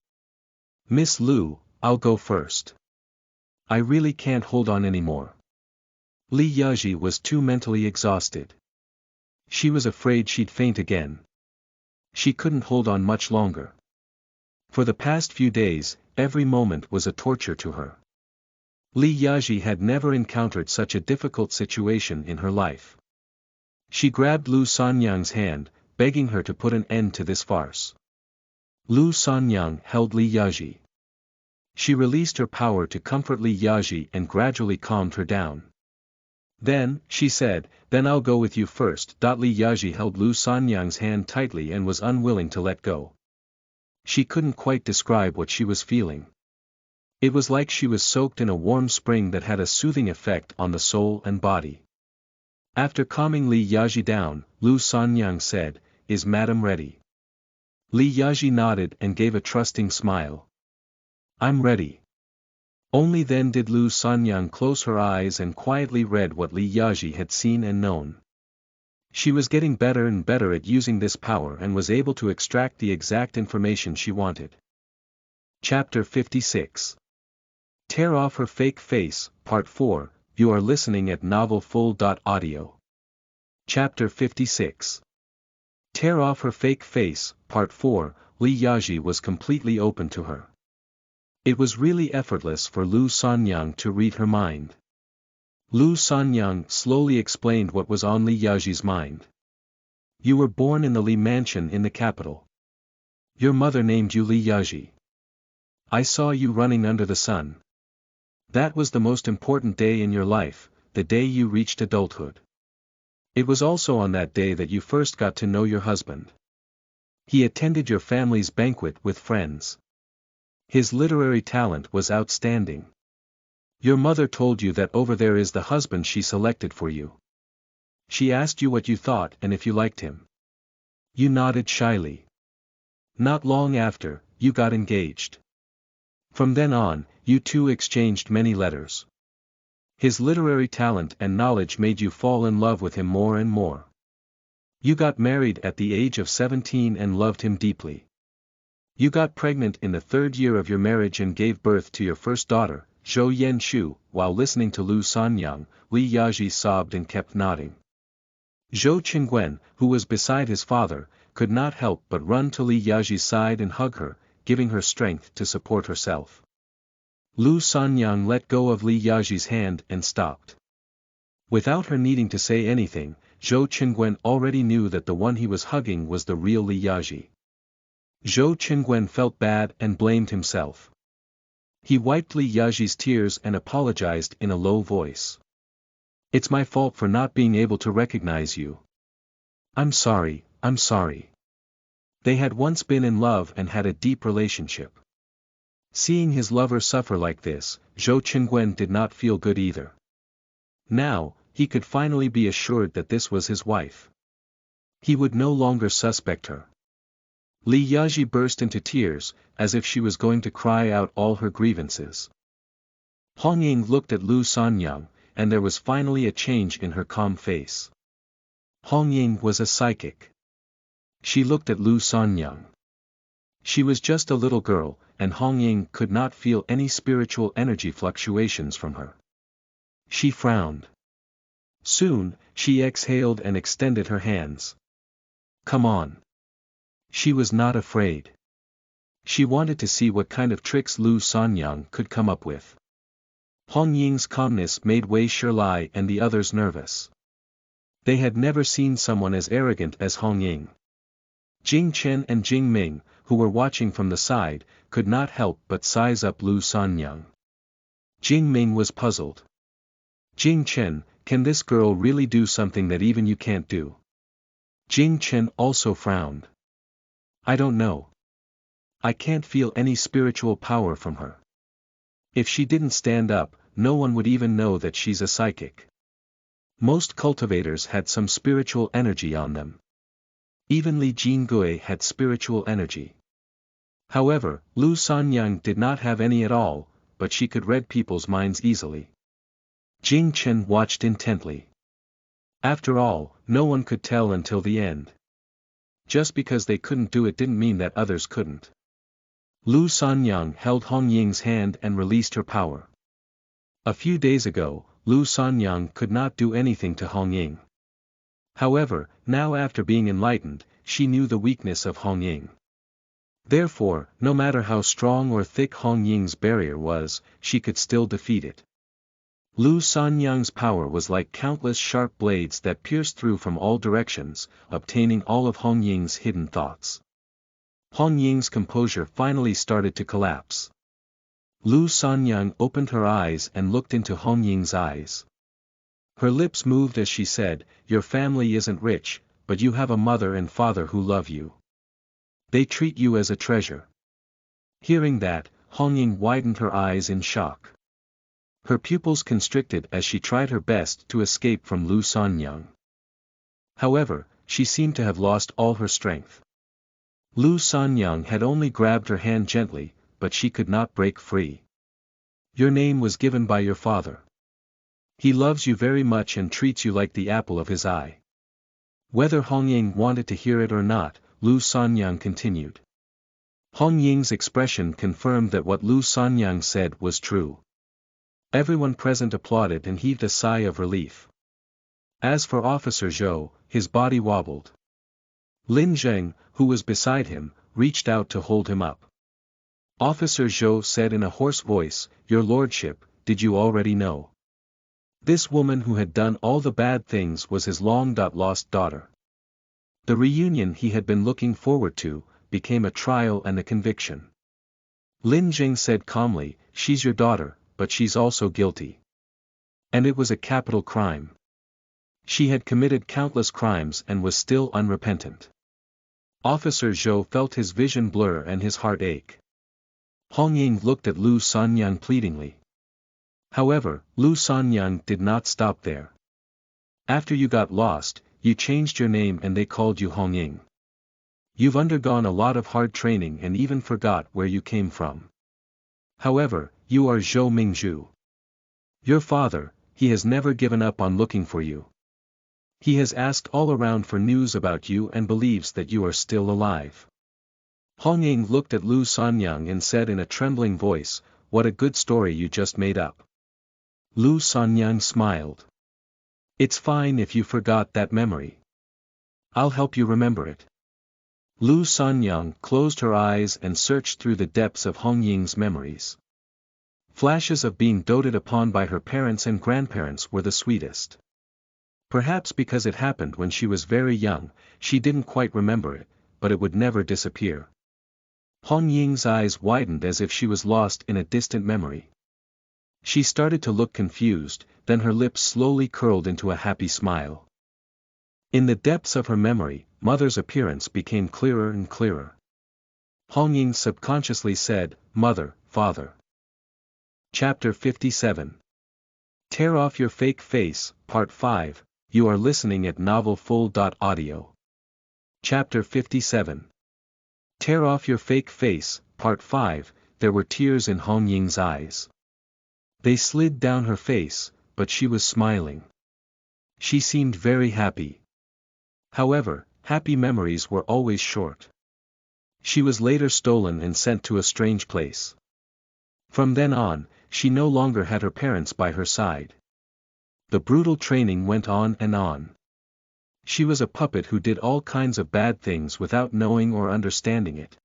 "Miss Lu, I'll go first. I really can't hold on anymore." Li Yaji was too mentally exhausted. She was afraid she'd faint again. She couldn't hold on much longer. For the past few days, every moment was a torture to her. Li Yaji had never encountered such a difficult situation in her life. She grabbed Lu Sanyang's hand, begging her to put an end to this farce. Lu Sanyang held Li Yaji. She released her power to comfort Li Yaji and gradually calmed her down. "Then," she said, "then I'll go with you first." Li Yaji held Lu Sanyang's hand tightly and was unwilling to let go. She couldn't quite describe what she was feeling. It was like she was soaked in a warm spring that had a soothing effect on the soul and body. After calming Li Yaji down, Lu Sanyang said, "Is Madam ready?" Li Yaji nodded and gave a trusting smile. "I'm ready." Only then did Lu Sanyang close her eyes and quietly read what Li Yaji had seen and known. She was getting better and better at using this power and was able to extract the exact information she wanted. Chapter 56. Tear Off Her Fake Face, Part 4, you are listening at novelfull.audio. Chapter 56. Tear Off Her Fake Face, Part 4, Li Yaji was completely open to her. It was really effortless for Lu Sanyang to read her mind. Lu Sanyang slowly explained what was on Li Yaji's mind. You were born in the Li mansion in the capital. Your mother named you Li Yaji. I saw you running under the sun. That was the most important day in your life, the day you reached adulthood. It was also on that day that you first got to know your husband. He attended your family's banquet with friends. His literary talent was outstanding. Your mother told you that over there is the husband she selected for you. She asked you what you thought and if you liked him. You nodded shyly. Not long after, you got engaged. From then on, you two exchanged many letters. His literary talent and knowledge made you fall in love with him more and more. You got married at the age of 17 and loved him deeply. You got pregnant in the 3rd year of your marriage and gave birth to your first daughter, Zhou Yenshu. While listening to Lu Sanyang, Li Yaji sobbed and kept nodding. Zhou Qingwen, who was beside his father, could not help but run to Li Yaji's side and hug her, giving her strength to support herself. Lu Sanyang let go of Li Yaji's hand and stopped. Without her needing to say anything, Zhou Qingwen already knew that the one he was hugging was the real Li Yaji. Zhou Qingwen felt bad and blamed himself. He wiped Li Yaji's tears and apologized in a low voice. It's my fault for not being able to recognize you. I'm sorry. They had once been in love and had a deep relationship. Seeing his lover suffer like this, Zhou Qingwen did not feel good either. Now, he could finally be assured that this was his wife. He would no longer suspect her. Li Yaji burst into tears, as if she was going to cry out all her grievances. Hong Ying looked at Lu Sanyang, and there was finally a change in her calm face. Hong Ying was a psychic. She looked at Lu Sanyang. She was just a little girl, and Hong Ying could not feel any spiritual energy fluctuations from her. She frowned. Soon, she exhaled and extended her hands. Come on. She was not afraid. She wanted to see what kind of tricks Lu Sanyang could come up with. Hong Ying's calmness made Wei Shilai and the others nervous. They had never seen someone as arrogant as Hong Ying. Jing Chen and Jing Ming, who were watching from the side, could not help but size up Lu Sanyang. Jing Ming was puzzled. Jing Chen, can this girl really do something that even you can't do? Jing Chen also frowned. I don't know. I can't feel any spiritual power from her. If she didn't stand up, no one would even know that she's a psychic. Most cultivators had some spiritual energy on them. Even Li Jingui had spiritual energy. However, Lu Sanyang did not have any at all, but she could read people's minds easily. Jing Chen watched intently. After all, no one could tell until the end. Just because they couldn't do it didn't mean that others couldn't. Lu Sanyang held Hong Ying's hand and released her power. A few days ago, Lu Sanyang could not do anything to Hong Ying. However, now after being enlightened, she knew the weakness of Hong Ying. Therefore, no matter how strong or thick Hong Ying's barrier was, she could still defeat it. Lu Sanyang's power was like countless sharp blades that pierced through from all directions, obtaining all of Hong Ying's hidden thoughts. Hong Ying's composure finally started to collapse. Lu Sanyang opened her eyes and looked into Hong Ying's eyes. Her lips moved as she said, "Your family isn't rich, but you have a mother and father who love you. They treat you as a treasure." Hearing that, Hong Ying widened her eyes in shock. Her pupils constricted as she tried her best to escape from Lu Sanyang. However, she seemed to have lost all her strength. Lu Sanyang had only grabbed her hand gently, but she could not break free. Your name was given by your father. He loves you very much and treats you like the apple of his eye. Whether Hong Ying wanted to hear it or not, Lu Sanyang continued. Hong Ying's expression confirmed that what Lu Sanyang said was true. Everyone present applauded and heaved a sigh of relief. As for Officer Zhou, his body wobbled. Lin Zheng, who was beside him, reached out to hold him up. Officer Zhou said in a hoarse voice, "Your lordship, did you already know? This woman who had done all the bad things was his long-lost daughter." The reunion he had been looking forward to, became a trial and a conviction. Lin Jing said calmly, "She's your daughter, but she's also guilty. And it was a capital crime. She had committed countless crimes and was still unrepentant." Officer Zhou felt his vision blur and his heart ache. Hong Ying looked at Lu Sanyang pleadingly. However, Lu Sanyang did not stop there. "After you got lost, you changed your name and they called you Hong Ying. You've undergone a lot of hard training and even forgot where you came from. However, you are Zhou Mingzhu. Your father, he has never given up on looking for you. He has asked all around for news about you and believes that you are still alive." Hong Ying looked at Lu Sanyang and said in a trembling voice, "What a good story you just made up." Lu Sanyang smiled. "It's fine if you forgot that memory. I'll help you remember it." Lu Sanyang closed her eyes and searched through the depths of Hong Ying's memories. Flashes of being doted upon by her parents and grandparents were the sweetest. Perhaps because it happened when she was very young, she didn't quite remember it, but it would never disappear. Hong Ying's eyes widened as if she was lost in a distant memory. She started to look confused, then her lips slowly curled into a happy smile. In the depths of her memory, Mother's appearance became clearer and clearer. Hong Ying subconsciously said, "Mother, Father." Chapter 57. Tear Off Your Fake Face, Part 5, you are listening at NovelFull.audio. Chapter 57. Tear Off Your Fake Face, Part 5, there were tears in Hong Ying's eyes. They slid down her face, but she was smiling. She seemed very happy. However, happy memories were always short. She was later stolen and sent to a strange place. From then on, she no longer had her parents by her side. The brutal training went on and on. She was a puppet who did all kinds of bad things without knowing or understanding it.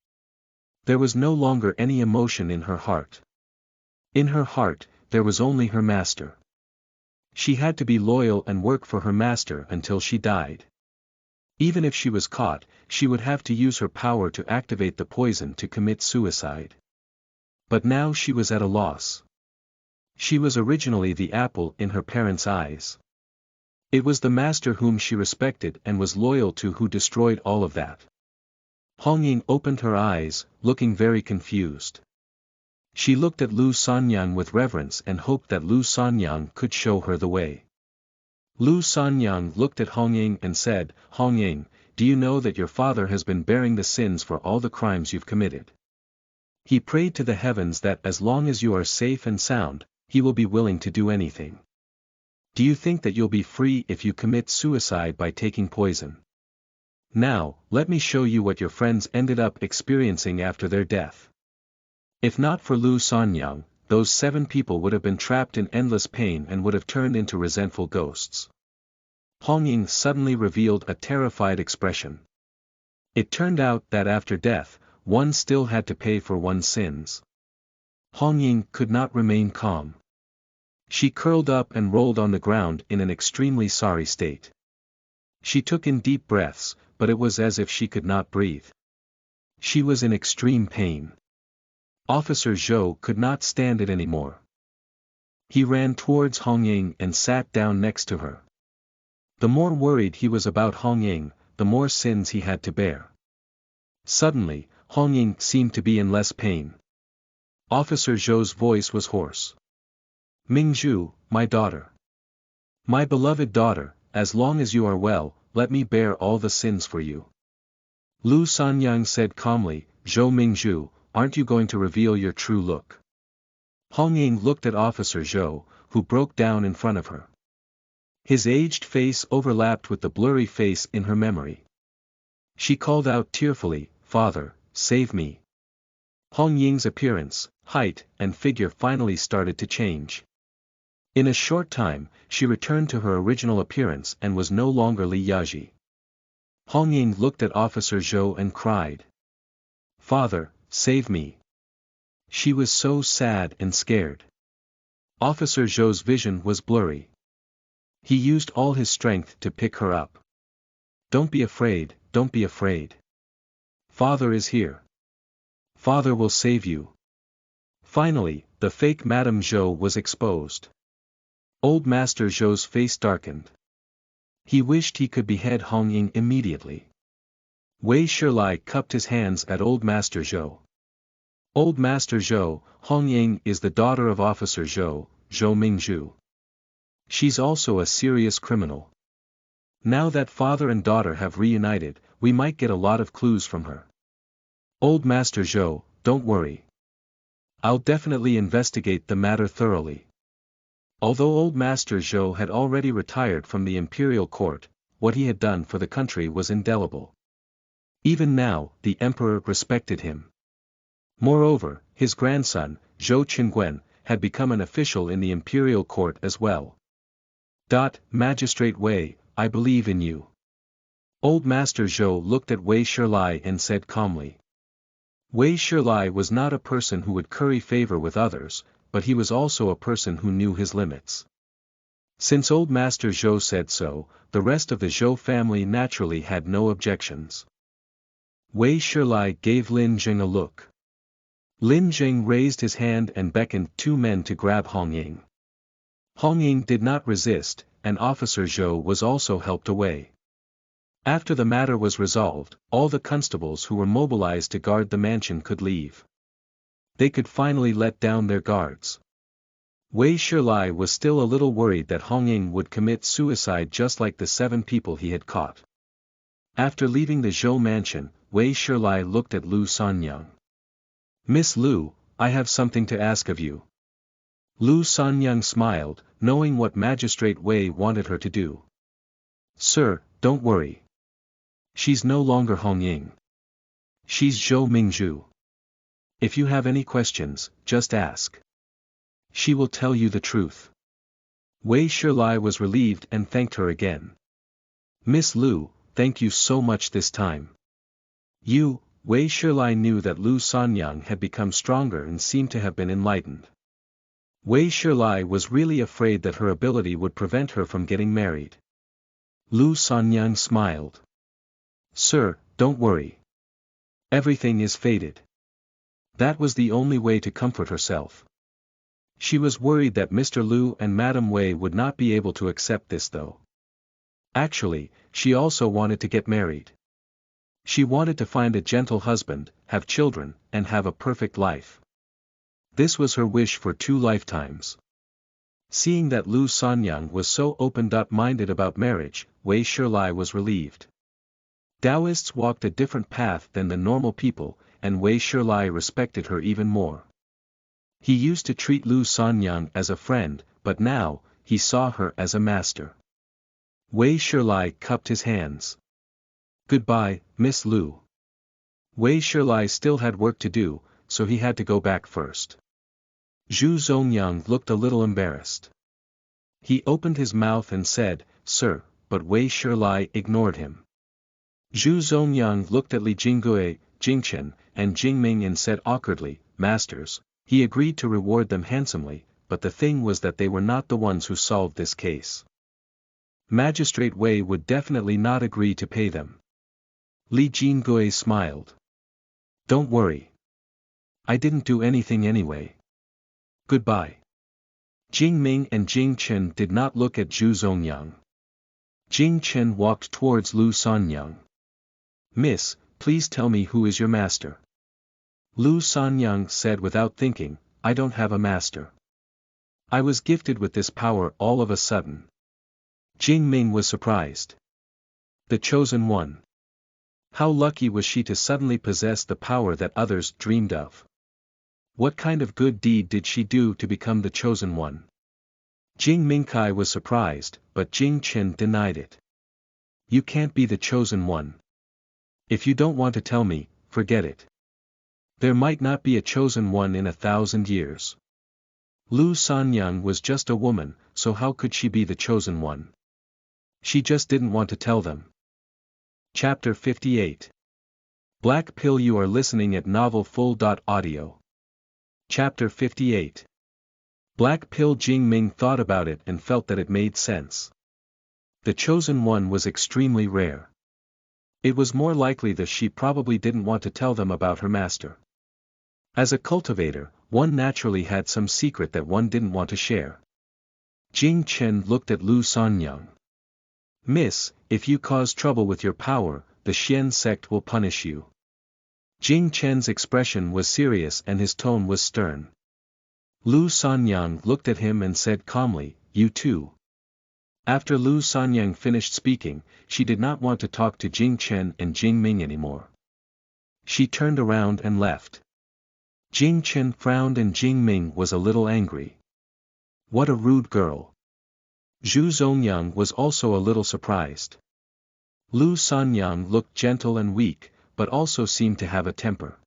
There was no longer any emotion in her heart. In her heart, there was only her master. She had to be loyal and work for her master until she died. Even if she was caught, she would have to use her power to activate the poison to commit suicide. But now she was at a loss. She was originally the apple in her parents' eyes. It was the master whom she respected and was loyal to who destroyed all of that. Hong Ying opened her eyes, looking very confused. She looked at Lu Sanyang with reverence and hoped that Lu Sanyang could show her the way. Lu Sanyang looked at Hong Ying and said, "Hong Ying, do you know that your father has been bearing the sins for all the crimes you've committed? He prayed to the heavens that as long as you are safe and sound, he will be willing to do anything. Do you think that you'll be free if you commit suicide by taking poison? Now, let me show you what your friends ended up experiencing after their death." If not for Lu Sanyang, those 7 people would have been trapped in endless pain and would have turned into resentful ghosts. Hong Ying suddenly revealed a terrified expression. It turned out that after death, one still had to pay for one's sins. Hong Ying could not remain calm. She curled up and rolled on the ground in an extremely sorry state. She took in deep breaths, but it was as if she could not breathe. She was in extreme pain. Officer Zhou could not stand it anymore. He ran towards Hong Ying and sat down next to her. The more worried he was about Hong Ying, the more sins he had to bear. Suddenly, Hong Ying seemed to be in less pain. Officer Zhou's voice was hoarse. "Mingzhu, my daughter. My beloved daughter, as long as you are well, let me bear all the sins for you." Lu Sanyang said calmly, "Zhou Mingzhu, aren't you going to reveal your true look?" Hong Ying looked at Officer Zhou, who broke down in front of her. His aged face overlapped with the blurry face in her memory. She called out tearfully, "Father, save me. Hong Ying's appearance, height, and figure finally started to change. In a short time, she returned to her original appearance and was no longer Li Yaji. Hong Ying looked at Officer Zhou and cried. "Father, save me." She was so sad and scared. Officer Zhou's vision was blurry. He used all his strength to pick her up. "Don't be afraid, don't be afraid. Father is here. Father will save you." Finally, the fake Madame Zhou was exposed. Old Master Zhou's face darkened. He wished he could behead Hong Ying immediately. Wei Shilai cupped his hands at Old Master Zhou. "Old Master Zhou, Hong Ying is the daughter of Officer Zhou, Zhou Mingzhu. She's also a serious criminal. Now that father and daughter have reunited, we might get a lot of clues from her. Old Master Zhou, don't worry. I'll definitely investigate the matter thoroughly." Although Old Master Zhou had already retired from the imperial court, what he had done for the country was indelible. Even now, the emperor respected him. Moreover, his grandson, Zhou Qingwen, had become an official in the imperial court as well. Magistrate Wei, I believe in you. Old Master Zhou looked at Wei Shilai and said calmly. Wei Shilai was not a person who would curry favor with others, but he was also a person who knew his limits. Since Old Master Zhou said so, the rest of the Zhou family naturally had no objections. Wei Shilai gave Lin Jing a look. Lin Jing raised his hand and beckoned two men to grab Hong Ying. Hong Ying did not resist, and Officer Zhou was also helped away. After the matter was resolved, all the constables who were mobilized to guard the mansion could leave. They could finally let down their guards. Wei Shilai was still a little worried that Hong Ying would commit suicide just like the 7 people he had caught. After leaving the Zhou mansion, Wei Shilai looked at Lu Sanyang. "Miss Lu, I have something to ask of you." Lu Sanyang smiled, knowing what Magistrate Wei wanted her to do. "Sir, don't worry. She's no longer Hong Ying. She's Zhou Mingzhu. If you have any questions, just ask. She will tell you the truth." Wei Shilai was relieved and thanked her again. "Miss Lu, thank you so much this time. Wei Shilai knew that Lu Sanyang had become stronger and seemed to have been enlightened. Wei Shilai was really afraid that her ability would prevent her from getting married. Lu Sanyang smiled. "Sir, don't worry. Everything is fated." That was the only way to comfort herself. She was worried that Mr. Lu and Madame Wei would not be able to accept this though. Actually, she also wanted to get married. She wanted to find a gentle husband, have children, and have a perfect life. This was her wish for 2 lifetimes. Seeing that Lu Sanyang was so open-minded about marriage, Wei Shilai was relieved. Taoists walked a different path than the normal people, and Wei Shilai respected her even more. He used to treat Lu Sanyang as a friend, but now, he saw her as a master. Wei Shilai cupped his hands. "Goodbye, Miss Lu." Wei Shilai still had work to do, so he had to go back first. Zhu Zongyang looked a little embarrassed. He opened his mouth and said, "Sir," but Wei Shilai ignored him. Zhu Zongyang looked at Li Jingui, Jingchen, and Jingming and said awkwardly, "Masters." He agreed to reward them handsomely, but the thing was that they were not the ones who solved this case. Magistrate Wei would definitely not agree to pay them. Li Jingui smiled. "Don't worry. I didn't do anything anyway. Goodbye." Jing Ming and Jing Chen did not look at Zhu Zongyang. Jing Chen walked towards Lu Sanyang. "Miss, please tell me who is your master." Lu Sanyang said without thinking, "I don't have a master. I was gifted with this power all of a sudden." Jing Ming was surprised. The chosen one. How lucky was she to suddenly possess the power that others dreamed of? What kind of good deed did she do to become the chosen one? Jing Mingkai was surprised, but Jing Chen denied it. "You can't be the chosen one. If you don't want to tell me, forget it." There might not be a chosen one in 1,000 years. Lu Sanyang was just a woman, so how could she be the chosen one? She just didn't want to tell them. Chapter 58. Black Pill. You are listening at novelfull.audio. Chapter 58. Black Pill. Jing Ming thought about it and felt that it made sense. The chosen one was extremely rare. It was more likely that she probably didn't want to tell them about her master. As a cultivator, one naturally had some secret that one didn't want to share. Jing Chen looked at Lu Sanyang. Miss, if you cause trouble with your power, the Xian sect will punish you. Jing Chen's expression was serious and his tone was stern. Lu Sanyang looked at him and said calmly, you too. After Lu Sanyang finished speaking, she did not want to talk to Jing Chen and Jing Ming anymore. She turned around and left. Jing Chen frowned and Jing Ming was a little angry. What a rude girl. Zhu Zongyang was also a little surprised. Lu Sanyang looked gentle and weak, but also seemed to have a temper.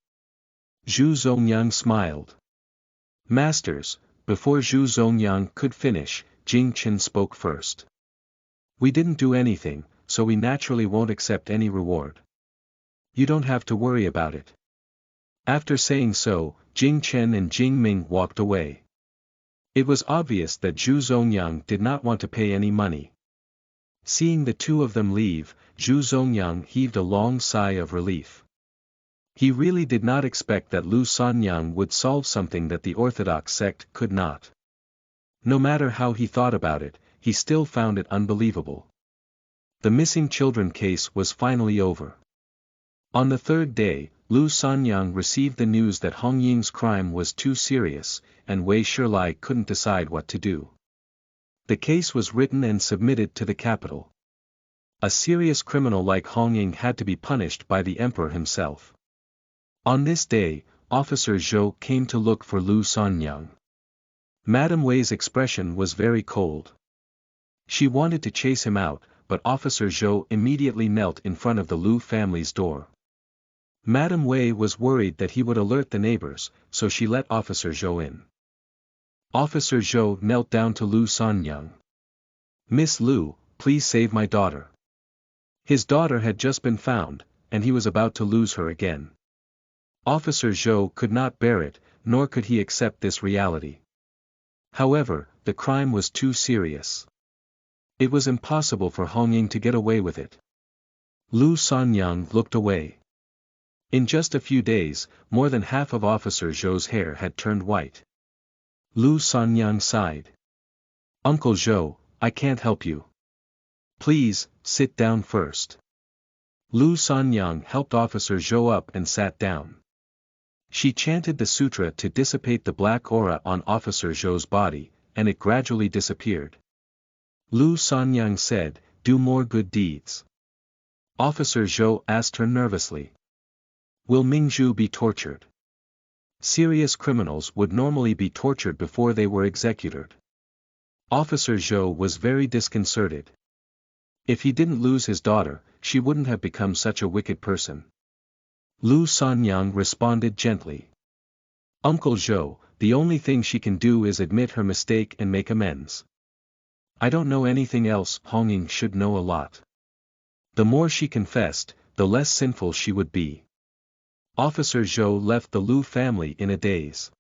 Zhu Zongyang smiled. Masters, before Zhu Zongyang could finish, Jing Chen spoke first. We didn't do anything, so we naturally won't accept any reward. You don't have to worry about it. After saying so, Jing Chen and Jing Ming walked away. It was obvious that Zhu Zongyang did not want to pay any money. Seeing the two of them leave, Zhu Zongyang heaved a long sigh of relief. He really did not expect that Lu Sanyang would solve something that the Orthodox sect could not. No matter how he thought about it, he still found it unbelievable. The missing children case was finally over. On the third day, Lu Sanyang received the news that Hong Ying's crime was too serious, and Wei Shilai couldn't decide what to do. The case was written and submitted to the capital. A serious criminal like Hong Ying had to be punished by the emperor himself. On this day, Officer Zhou came to look for Lu Sanyang. Madame Wei's expression was very cold. She wanted to chase him out, but Officer Zhou immediately knelt in front of the Lu family's door. Madame Wei was worried that he would alert the neighbors, so she let Officer Zhou in. Officer Zhou knelt down to Lu Sanyang. Miss Lu, please save my daughter. His daughter had just been found, and he was about to lose her again. Officer Zhou could not bear it, nor could he accept this reality. However, the crime was too serious. It was impossible for Hong Ying to get away with it. Lu Sanyang looked away. In just a few days, more than half of Officer Zhou's hair had turned white. Lu Sanyang sighed. Uncle Zhou, I can't help you. Please, sit down first. Lu Sanyang helped Officer Zhou up and sat down. She chanted the sutra to dissipate the black aura on Officer Zhou's body, and it gradually disappeared. Lu Sanyang said, do more good deeds. Officer Zhou asked her nervously. Will Mingzhu be tortured? Serious criminals would normally be tortured before they were executed. Officer Zhou was very disconcerted. If he didn't lose his daughter, she wouldn't have become such a wicked person. Lu Sanyang responded gently. Uncle Zhou, the only thing she can do is admit her mistake and make amends. I don't know anything else. Hong Ying should know a lot. The more she confessed, the less sinful she would be. Officer Zhou left the Lu family in a daze.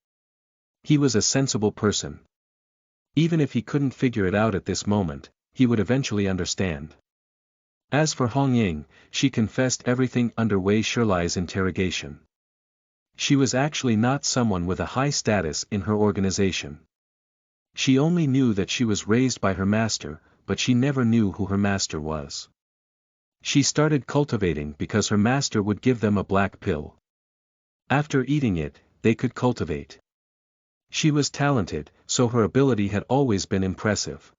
He was a sensible person. Even if he couldn't figure it out at this moment, he would eventually understand. As for Hong Ying, she confessed everything under Wei Shilai's interrogation. She was actually not someone with a high status in her organization. She only knew that she was raised by her master, but she never knew who her master was. She started cultivating because her master would give them a black pill. After eating it, they could cultivate. She was talented, so her ability had always been impressive.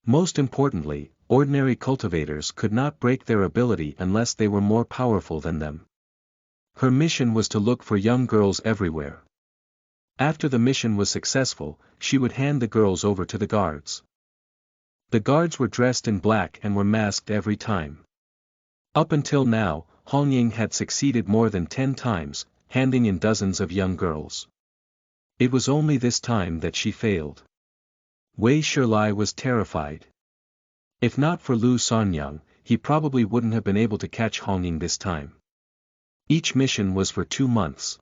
Most importantly, ordinary cultivators could not break their ability unless they were more powerful than them. Her mission was to look for young girls everywhere. After the mission was successful, she would hand the girls over to the guards. The guards were dressed in black and were masked every time. Up until now, Hong Ying had succeeded more than 10 times, handing in dozens of young girls. It was only this time that she failed. Wei Shilai was terrified. If not for Lu Sanyang, he probably wouldn't have been able to catch Hong Ying this time. Each mission was for 2 months.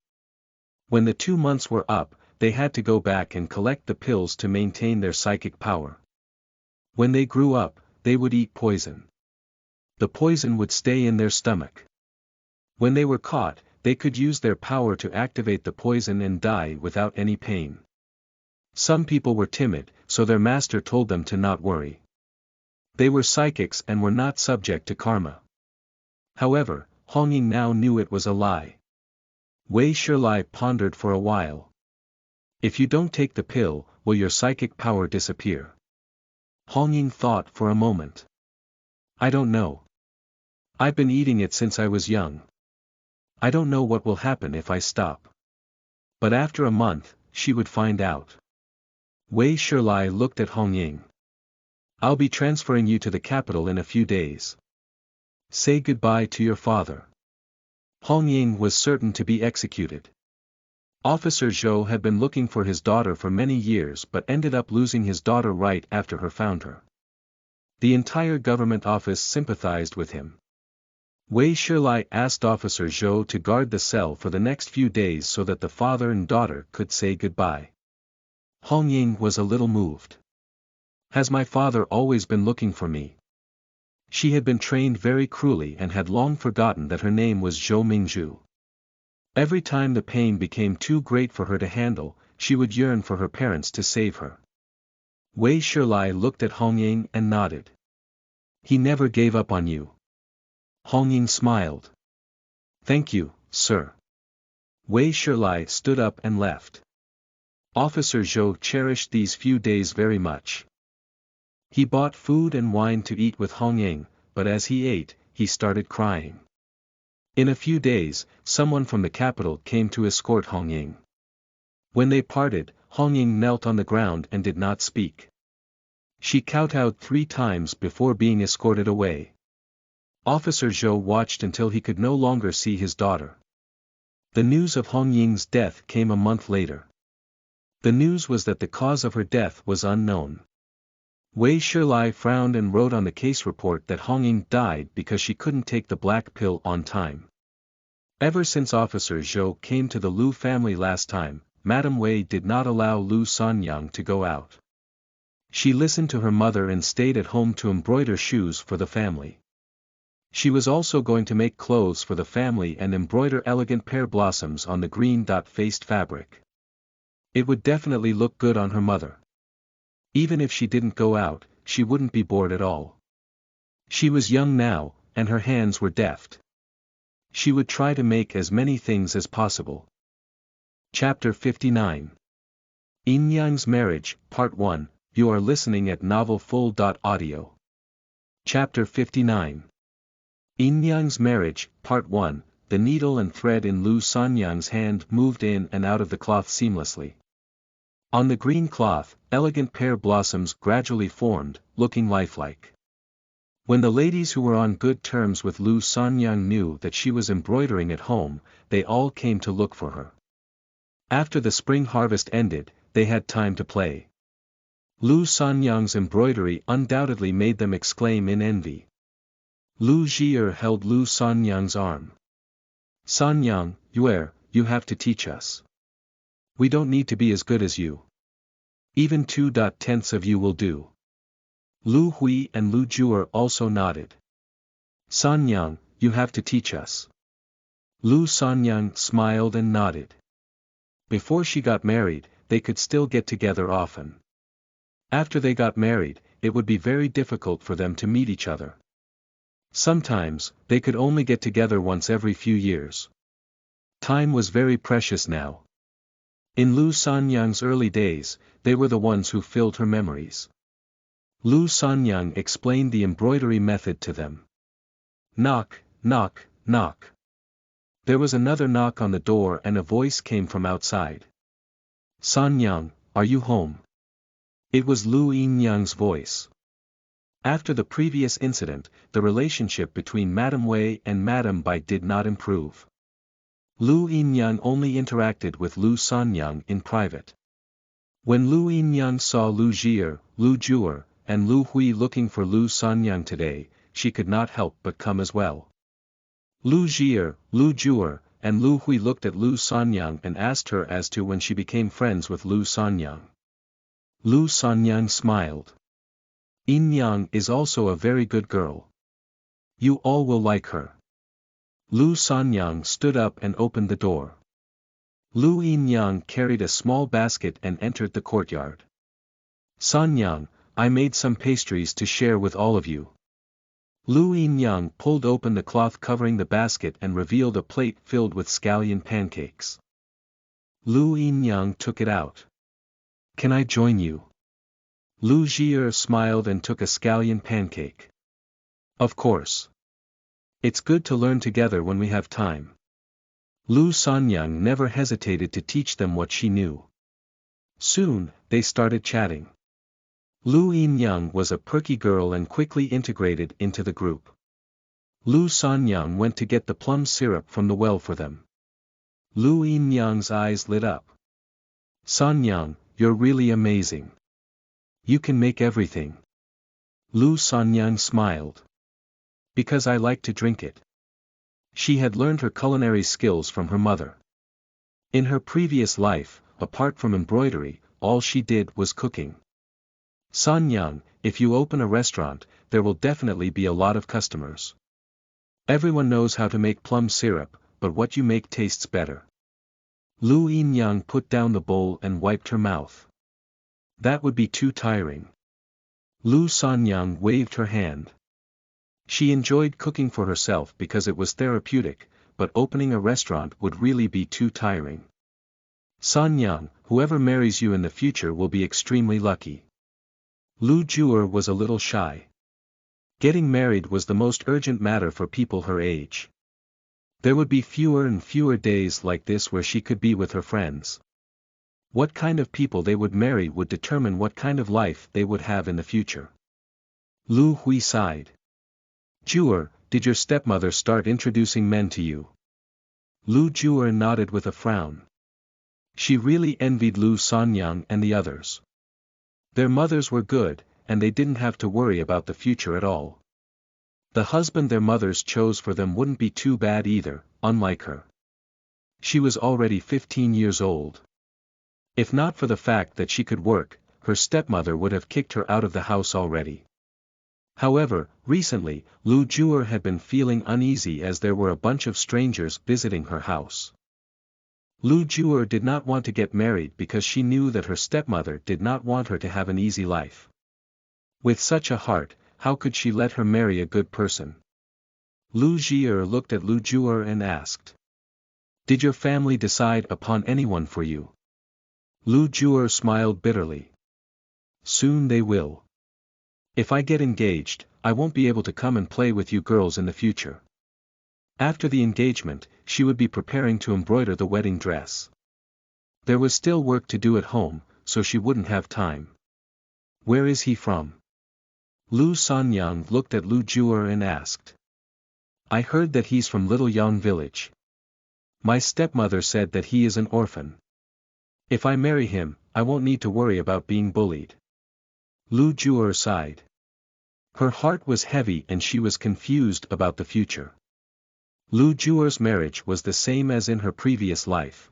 When the 2 months were up, they had to go back and collect the pills to maintain their psychic power. When they grew up, they would eat poison. The poison would stay in their stomach. When they were caught, they could use their power to activate the poison and die without any pain. Some people were timid, so their master told them to not worry. They were psychics and were not subject to karma. However, Hong Ying now knew it was a lie. Wei Shilai pondered for a while. If you don't take the pill, will your psychic power disappear? Hong Ying thought for a moment. I don't know. I've been eating it since I was young. I don't know what will happen if I stop. But after a month, she would find out. Wei Shilai looked at Hong Ying. I'll be transferring you to the capital in a few days. Say goodbye to your father. Hong Ying was certain to be executed. Officer Zhou had been looking for his daughter for many years but ended up losing his daughter right after he found her. The entire government office sympathized with him. Wei Shilai asked Officer Zhou to guard the cell for the next few days so that the father and daughter could say goodbye. Hong Ying was a little moved. Has my father always been looking for me? She had been trained very cruelly and had long forgotten that her name was Zhou Mingzhu. Every time the pain became too great for her to handle, she would yearn for her parents to save her. Wei Shilai looked at Hong Ying and nodded. He never gave up on you. Hong Ying smiled. Thank you, sir. Wei Shilai stood up and left. Officer Zhou cherished these few days very much. He bought food and wine to eat with Hong Ying, but as he ate, he started crying. In a few days, someone from the capital came to escort Hong Ying. When they parted, Hong Ying knelt on the ground and did not speak. She kowtowed 3 times before being escorted away. Officer Zhou watched until he could no longer see his daughter. The news of Hong Ying's death came a month later. The news was that the cause of her death was unknown. Wei Shilai frowned and wrote on the case report that Hong Ying died because she couldn't take the black pill on time. Ever since Officer Zhou came to the Lu family last time, Madame Wei did not allow Lu Sanyang to go out. She listened to her mother and stayed at home to embroider shoes for the family. She was also going to make clothes for the family and embroider elegant pear blossoms on the green dot-faced fabric. It would definitely look good on her mother. Even if she didn't go out, she wouldn't be bored at all. She was young now, and her hands were deft. She would try to make as many things as possible. Chapter 59. Yin Yang's Marriage, Part 1, you are listening at novelfull.audio. Chapter 59. Yin Yang's Marriage, Part 1, the needle and thread in Lu Sanyang's hand moved in and out of the cloth seamlessly. On the green cloth, elegant pear blossoms gradually formed, looking lifelike. When the ladies who were on good terms with Lu Sanyang knew that she was embroidering at home, they all came to look for her. After the spring harvest ended, they had time to play. Lu Sanyang's embroidery undoubtedly made them exclaim in envy. Lu Zhi'er held Lu Sanyang's arm. Sanyang, you have to teach us. We don't need to be as good as you. Even 2.10ths of you will do. Lu Hui and Lu Zhu'er also nodded. Sanyang, you have to teach us. Lu Sanyang smiled and nodded. Before she got married, they could still get together often. After they got married, it would be very difficult for them to meet each other. Sometimes, they could only get together once every few years. Time was very precious now. In Lu Sanyang's early days, they were the ones who filled her memories. Lu Sanyang explained the embroidery method to them. Knock, knock, knock. There was another knock on the door and a voice came from outside. Sanyang, are you home? It was Lu Yinyang's voice. After the previous incident, the relationship between Madame Wei and Madame Bai did not improve. Lu Yinyang only interacted with Lu Sanyang in private. When Lu Yinyang saw Lu Jie, Lu Juer, and Lu Hui looking for Lu Sanyang today, she could not help but come as well. Lu Jie, Lu Juer, and Lu Hui looked at Lu Sanyang and asked her as to when she became friends with Lu Sanyang. Lu Sanyang smiled. Yinyang is also a very good girl. You all will like her. Lu Sanyang stood up and opened the door. Lu Yinyang carried a small basket and entered the courtyard. Sanyang, I made some pastries to share with all of you. Lu Yinyang pulled open the cloth covering the basket and revealed a plate filled with scallion pancakes. Lu Yinyang took it out. Can I join you? Lu Jie smiled and took a scallion pancake. Of course. It's good to learn together when we have time. Lu Sanyang never hesitated to teach them what she knew. Soon, they started chatting. Lu Yinyang was a perky girl and quickly integrated into the group. Lu Sanyang went to get the plum syrup from the well for them. Lu Yinyang's eyes lit up. Sanyang, you're really amazing. You can make everything. Lu Sanyang smiled. Because I like to drink it. She had learned her culinary skills from her mother. In her previous life, apart from embroidery, all she did was cooking. Sanyang, if you open a restaurant, there will definitely be a lot of customers. Everyone knows how to make plum syrup, but what you make tastes better. Lu Yinyang put down the bowl and wiped her mouth. That would be too tiring. Lu Sanyang waved her hand. She enjoyed cooking for herself because it was therapeutic, but opening a restaurant would really be too tiring. Sanyang, whoever marries you in the future will be extremely lucky. Lu Juer was a little shy. Getting married was the most urgent matter for people her age. There would be fewer and fewer days like this where she could be with her friends. What kind of people they would marry would determine what kind of life they would have in the future. Lu Hui sighed. Juer, did your stepmother start introducing men to you? Lu Juer nodded with a frown. She really envied Lu Sanyang and the others. Their mothers were good, and they didn't have to worry about the future at all. The husband their mothers chose for them wouldn't be too bad either, unlike her. She was already 15 years old. If not for the fact that she could work, her stepmother would have kicked her out of the house already. However, recently, Lu Juer had been feeling uneasy as there were a bunch of strangers visiting her house. Lu Juer did not want to get married because she knew that her stepmother did not want her to have an easy life. With such a heart, how could she let her marry a good person? Lu Jie looked at Lu Juer and asked. Did your family decide upon anyone for you? Lu Juer smiled bitterly. Soon they will. If I get engaged, I won't be able to come and play with you girls in the future. After the engagement, she would be preparing to embroider the wedding dress. There was still work to do at home, so she wouldn't have time. Where is he from? Lu Sanyang looked at Lu Juer and asked. I heard that he's from Little Yang village. My stepmother said that he is an orphan. If I marry him, I won't need to worry about being bullied. Lu Juer sighed. Her heart was heavy and she was confused about the future. Lu Juer's marriage was the same as in her previous life.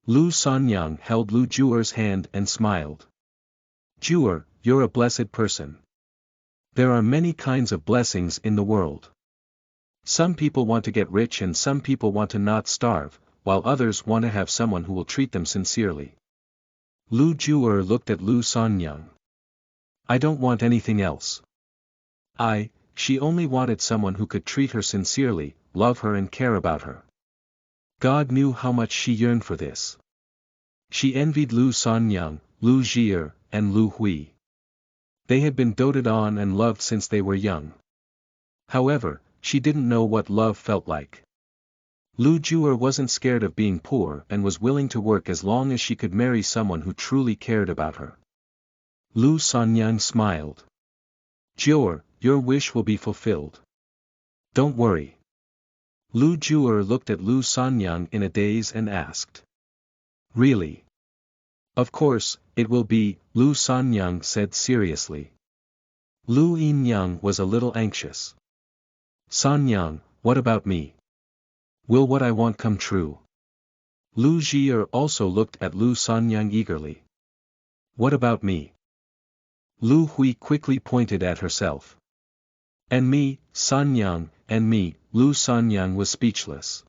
Lu Sanyang held Lu Juer's hand and smiled. Juer, you're a blessed person. There are many kinds of blessings in the world. Some people want to get rich and some people want to not starve, while others want to have someone who will treat them sincerely. Lu Juer looked at Lu Sanyang. I don't want anything else. She only wanted someone who could treat her sincerely, love her and care about her. God knew how much she yearned for this. She envied Lu Sanyang, Lu Jie, and Lu Hui. They had been doted on and loved since they were young. However, she didn't know what love felt like. Lu Juer wasn't scared of being poor and was willing to work as long as she could marry someone who truly cared about her. Lu Sanyang smiled. Juer, your wish will be fulfilled. Don't worry. Lu Juer looked at Lu Sanyang in a daze and asked. Really? Of course, it will be, Lu Sanyang said seriously. Lu Yinyang was a little anxious. Sanyang, what about me? Will what I want come true? Lu Jier also looked at Lu Sanyang eagerly. What about me? Lu Hui quickly pointed at herself. And me, Sanyang, and me, Lu Sanyang was speechless.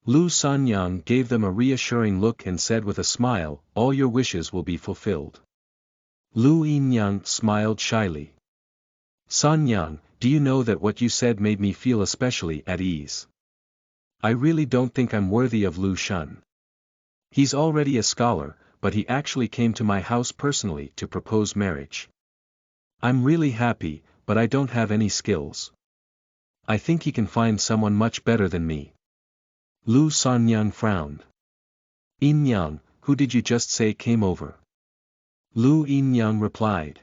Lu Sanyang gave them a reassuring look and said with a smile, all your wishes will be fulfilled. Lu Yinyang smiled shyly. Sanyang, do you know that what you said made me feel especially at ease? I really don't think I'm worthy of Lu Shun. He's already a scholar, but he actually came to my house personally to propose marriage. I'm really happy, but I don't have any skills. I think he can find someone much better than me. Lu Sanyang frowned. Yinyang, who did you just say came over? Lu Yinyang replied.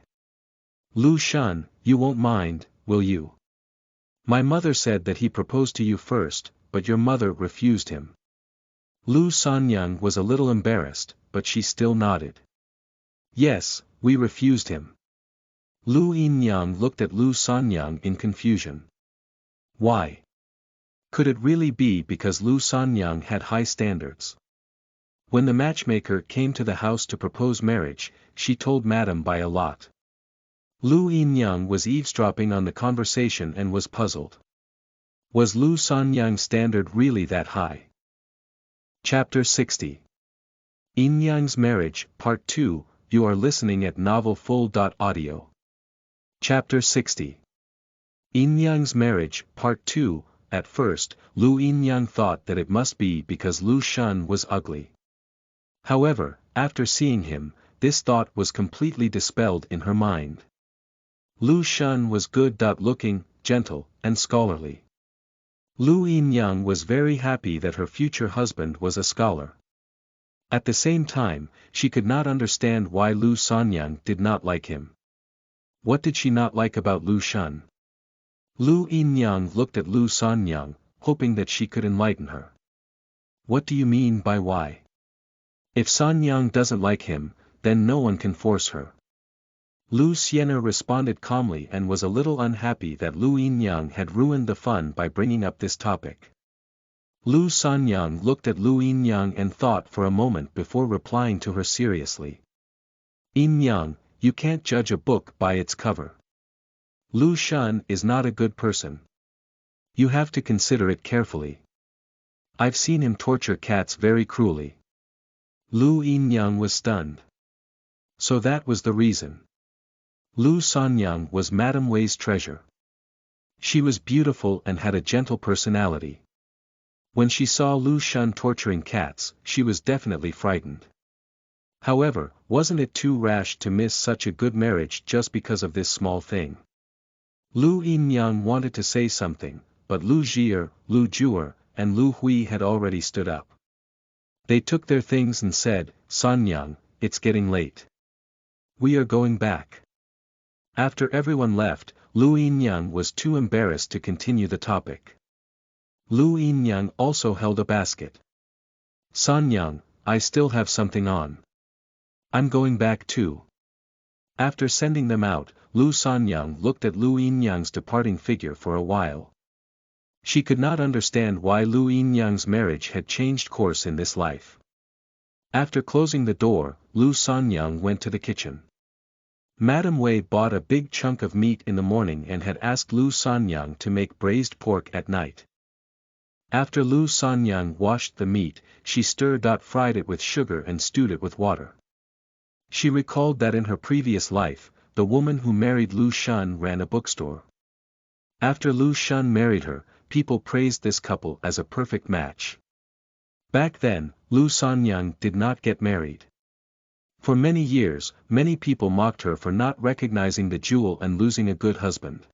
Lu Shun, you won't mind, will you? My mother said that he proposed to you first, but your mother refused him. Lu Sanyang was a little embarrassed, but she still nodded. Yes, we refused him. Lu Yinyang looked at Lu Sanyang in confusion. Why? Could it really be because Lu Sanyang had high standards? When the matchmaker came to the house to propose marriage, she told Madame by a lot. Lu Yinyang was eavesdropping on the conversation and was puzzled. Was Lu Sanyang's standard really that high? Chapter 60. Yinyang's Marriage, Part 2, you are listening at novelfull.audio. Chapter 60. Yinyang's Marriage, Part 2, at first, Lu Yinyang thought that it must be because Lu Shun was ugly. However, after seeing him, this thought was completely dispelled in her mind. Lu Shun was good-looking, gentle, and scholarly. Lu Yinyang was very happy that her future husband was a scholar. At the same time, she could not understand why Lu Sanyang did not like him. What did she not like about Lu Shun? Lu Yinyang looked at Lu Sanyang, hoping that she could enlighten her. What do you mean by why? If Sanyang doesn't like him, then no one can force her. Lu Xian'er responded calmly and was a little unhappy that Lu Yinyang had ruined the fun by bringing up this topic. Lu Sanyang looked at Lu Yinyang and thought for a moment before replying to her seriously. Yinyang, you can't judge a book by its cover. Lu Shun is not a good person. You have to consider it carefully. I've seen him torture cats very cruelly. Lu Yinyang was stunned. So that was the reason. Lu Sanyang was Madame Wei's treasure. She was beautiful and had a gentle personality. When she saw Lu Shun torturing cats, she was definitely frightened. However, wasn't it too rash to miss such a good marriage just because of this small thing? Lu Yinyang wanted to say something, but Lu Jier, Lu Juer, and Lu Hui had already stood up. They took their things and said, Sanyang, it's getting late. We are going back. After everyone left, Lu Yinyang was too embarrassed to continue the topic. Lu Yinyang also held a basket. Sanyang, I still have something on. I'm going back too. After sending them out, Lu Sanyang looked at Lu Yinyang's departing figure for a while. She could not understand why Lu Yinyang's marriage had changed course in this life. After closing the door, Lu Sanyang went to the kitchen. Madame Wei bought a big chunk of meat in the morning and had asked Lu Sanyang to make braised pork at night. After Lu Sanyang washed the meat, she stir-fried it with sugar and stewed it with water. She recalled that in her previous life, the woman who married Lu Shun ran a bookstore. After Lu Shun married her, people praised this couple as a perfect match. Back then, Lu Sanyang did not get married. For many years, many people mocked her for not recognizing the jewel and losing a good husband.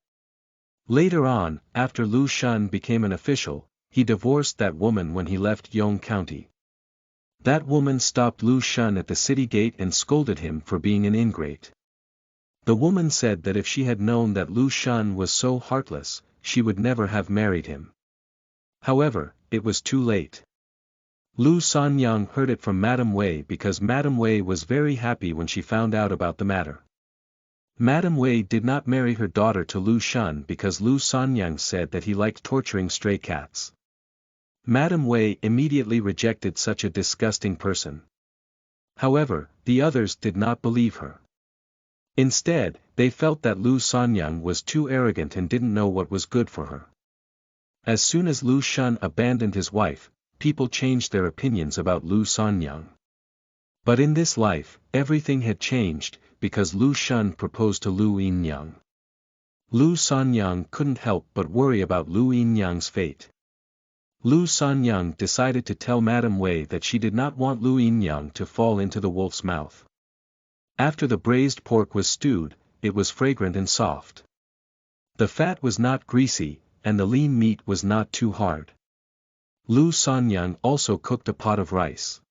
Later on, after Lu Shun became an official, he divorced that woman when he left Yong County. That woman stopped Lu Shun at the city gate and scolded him for being an ingrate. The woman said that if she had known that Lu Shun was so heartless, she would never have married him. However, it was too late. Lu Sanyang heard it from Madame Wei because Madame Wei was very happy when she found out about the matter. Madame Wei did not marry her daughter to Lu Shun because Lu Sanyang said that he liked torturing stray cats. Madame Wei immediately rejected such a disgusting person. However, the others did not believe her. Instead, they felt that Lu Sanyang was too arrogant and didn't know what was good for her. As soon as Lu Shun abandoned his wife, people changed their opinions about Lu Sanyang. But in this life, everything had changed, because Lu Shun proposed to Lu Yinyang. Lu Sanyang couldn't help but worry about Lu Yinyang's fate. Lu Sanyang decided to tell Madame Wei that she did not want Lu Yinyang to fall into the wolf's mouth. After the braised pork was stewed, it was fragrant and soft. The fat was not greasy, and the lean meat was not too hard. Lu Sanyang also cooked a pot of rice.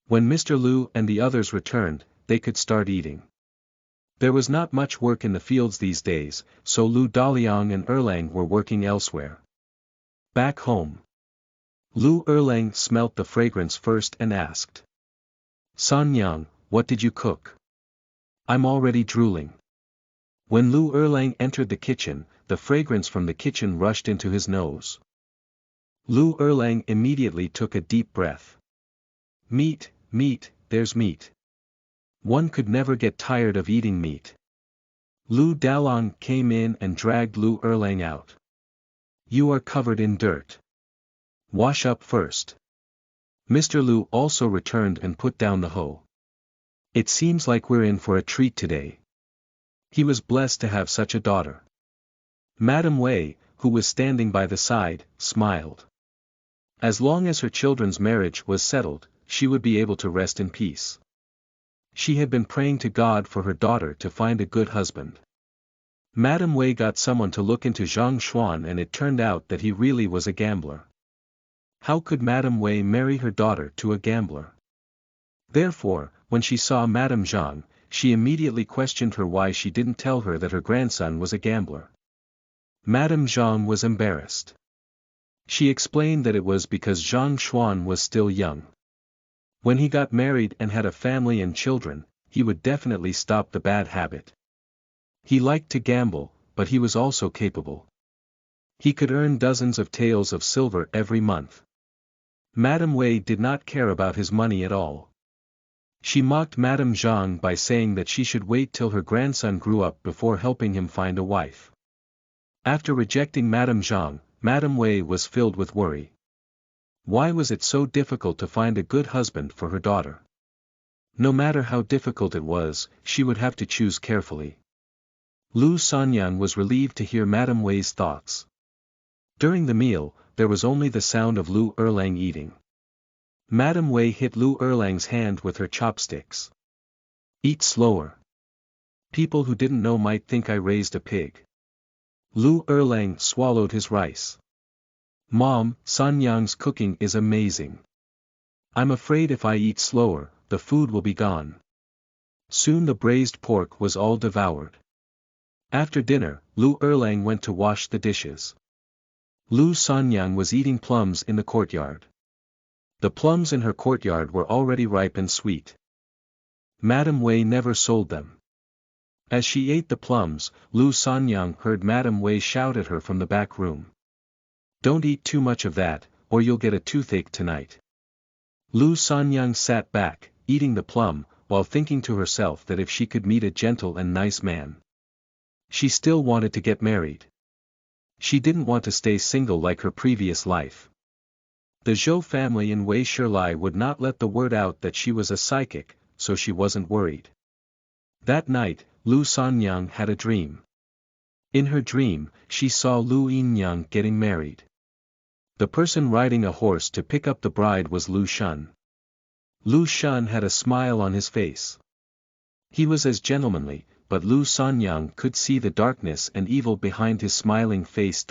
When Mr. Lu and the others returned, they could start eating. There was not much work in the fields these days, so Lu Daliang and Erlang were working elsewhere. Back home, Lu Erlang smelt the fragrance first and asked, "Sanyang, what did you cook? I'm already drooling." When Lu Erlang entered the kitchen, the fragrance from the kitchen rushed into his nose. Lu Erlang immediately took a deep breath. "Meat, meat, there's meat. One could never get tired of eating meat." Lu Dalong came in and dragged Lu Erlang out. "You are covered in dirt. Wash up first." Mr. Lu also returned and put down the hoe. "It seems like we're in for a treat today." He was blessed to have such a daughter. Madame Wei, who was standing by the side, smiled. As long as her children's marriage was settled, she would be able to rest in peace. She had been praying to God for her daughter to find a good husband. Madame Wei got someone to look into Zhang Xuan and it turned out that he really was a gambler. How could Madame Wei marry her daughter to a gambler? Therefore, when she saw Madame Zhang, she immediately questioned her why she didn't tell her that her grandson was a gambler. Madame Zhang was embarrassed. She explained that it was because Zhang Xuan was still young. When he got married and had a family and children, he would definitely stop the bad habit. He liked to gamble, but he was also capable. He could earn dozens of taels of silver every month. Madame Wei did not care about his money at all. She mocked Madame Zhang by saying that she should wait till her grandson grew up before helping him find a wife. After rejecting Madame Zhang, Madame Wei was filled with worry. Why was it so difficult to find a good husband for her daughter? No matter how difficult it was, she would have to choose carefully. Lu Sanyang was relieved to hear Madame Wei's thoughts. During the meal, there was only the sound of Lu Erlang eating. Madame Wei hit Lu Erlang's hand with her chopsticks. "Eat slower. People who didn't know might think I raised a pig." Lu Erlang swallowed his rice. "Mom, Sanyang's cooking is amazing. I'm afraid if I eat slower, the food will be gone." Soon the braised pork was all devoured. After dinner, Lu Erlang went to wash the dishes. Lu Sanyang was eating plums in the courtyard. The plums in her courtyard were already ripe and sweet. Madame Wei never sold them. As she ate the plums, Lu Sanyang heard Madame Wei shout at her from the back room. "Don't eat too much of that, or you'll get a toothache tonight." Lu Sanyang sat back, eating the plum, while thinking to herself that if she could meet a gentle and nice man, she still wanted to get married. She didn't want to stay single like her previous life. The Zhou family in Wei Shilai would not let the word out that she was a psychic, so she wasn't worried. That night, Lu Sanyang had a dream. In her dream, she saw Lu Yinyang getting married. The person riding a horse to pick up the bride was Lu Shun. Lu Shun had a smile on his face. He was as gentlemanly, but Lu Sanyang could see the darkness and evil behind his smiling face.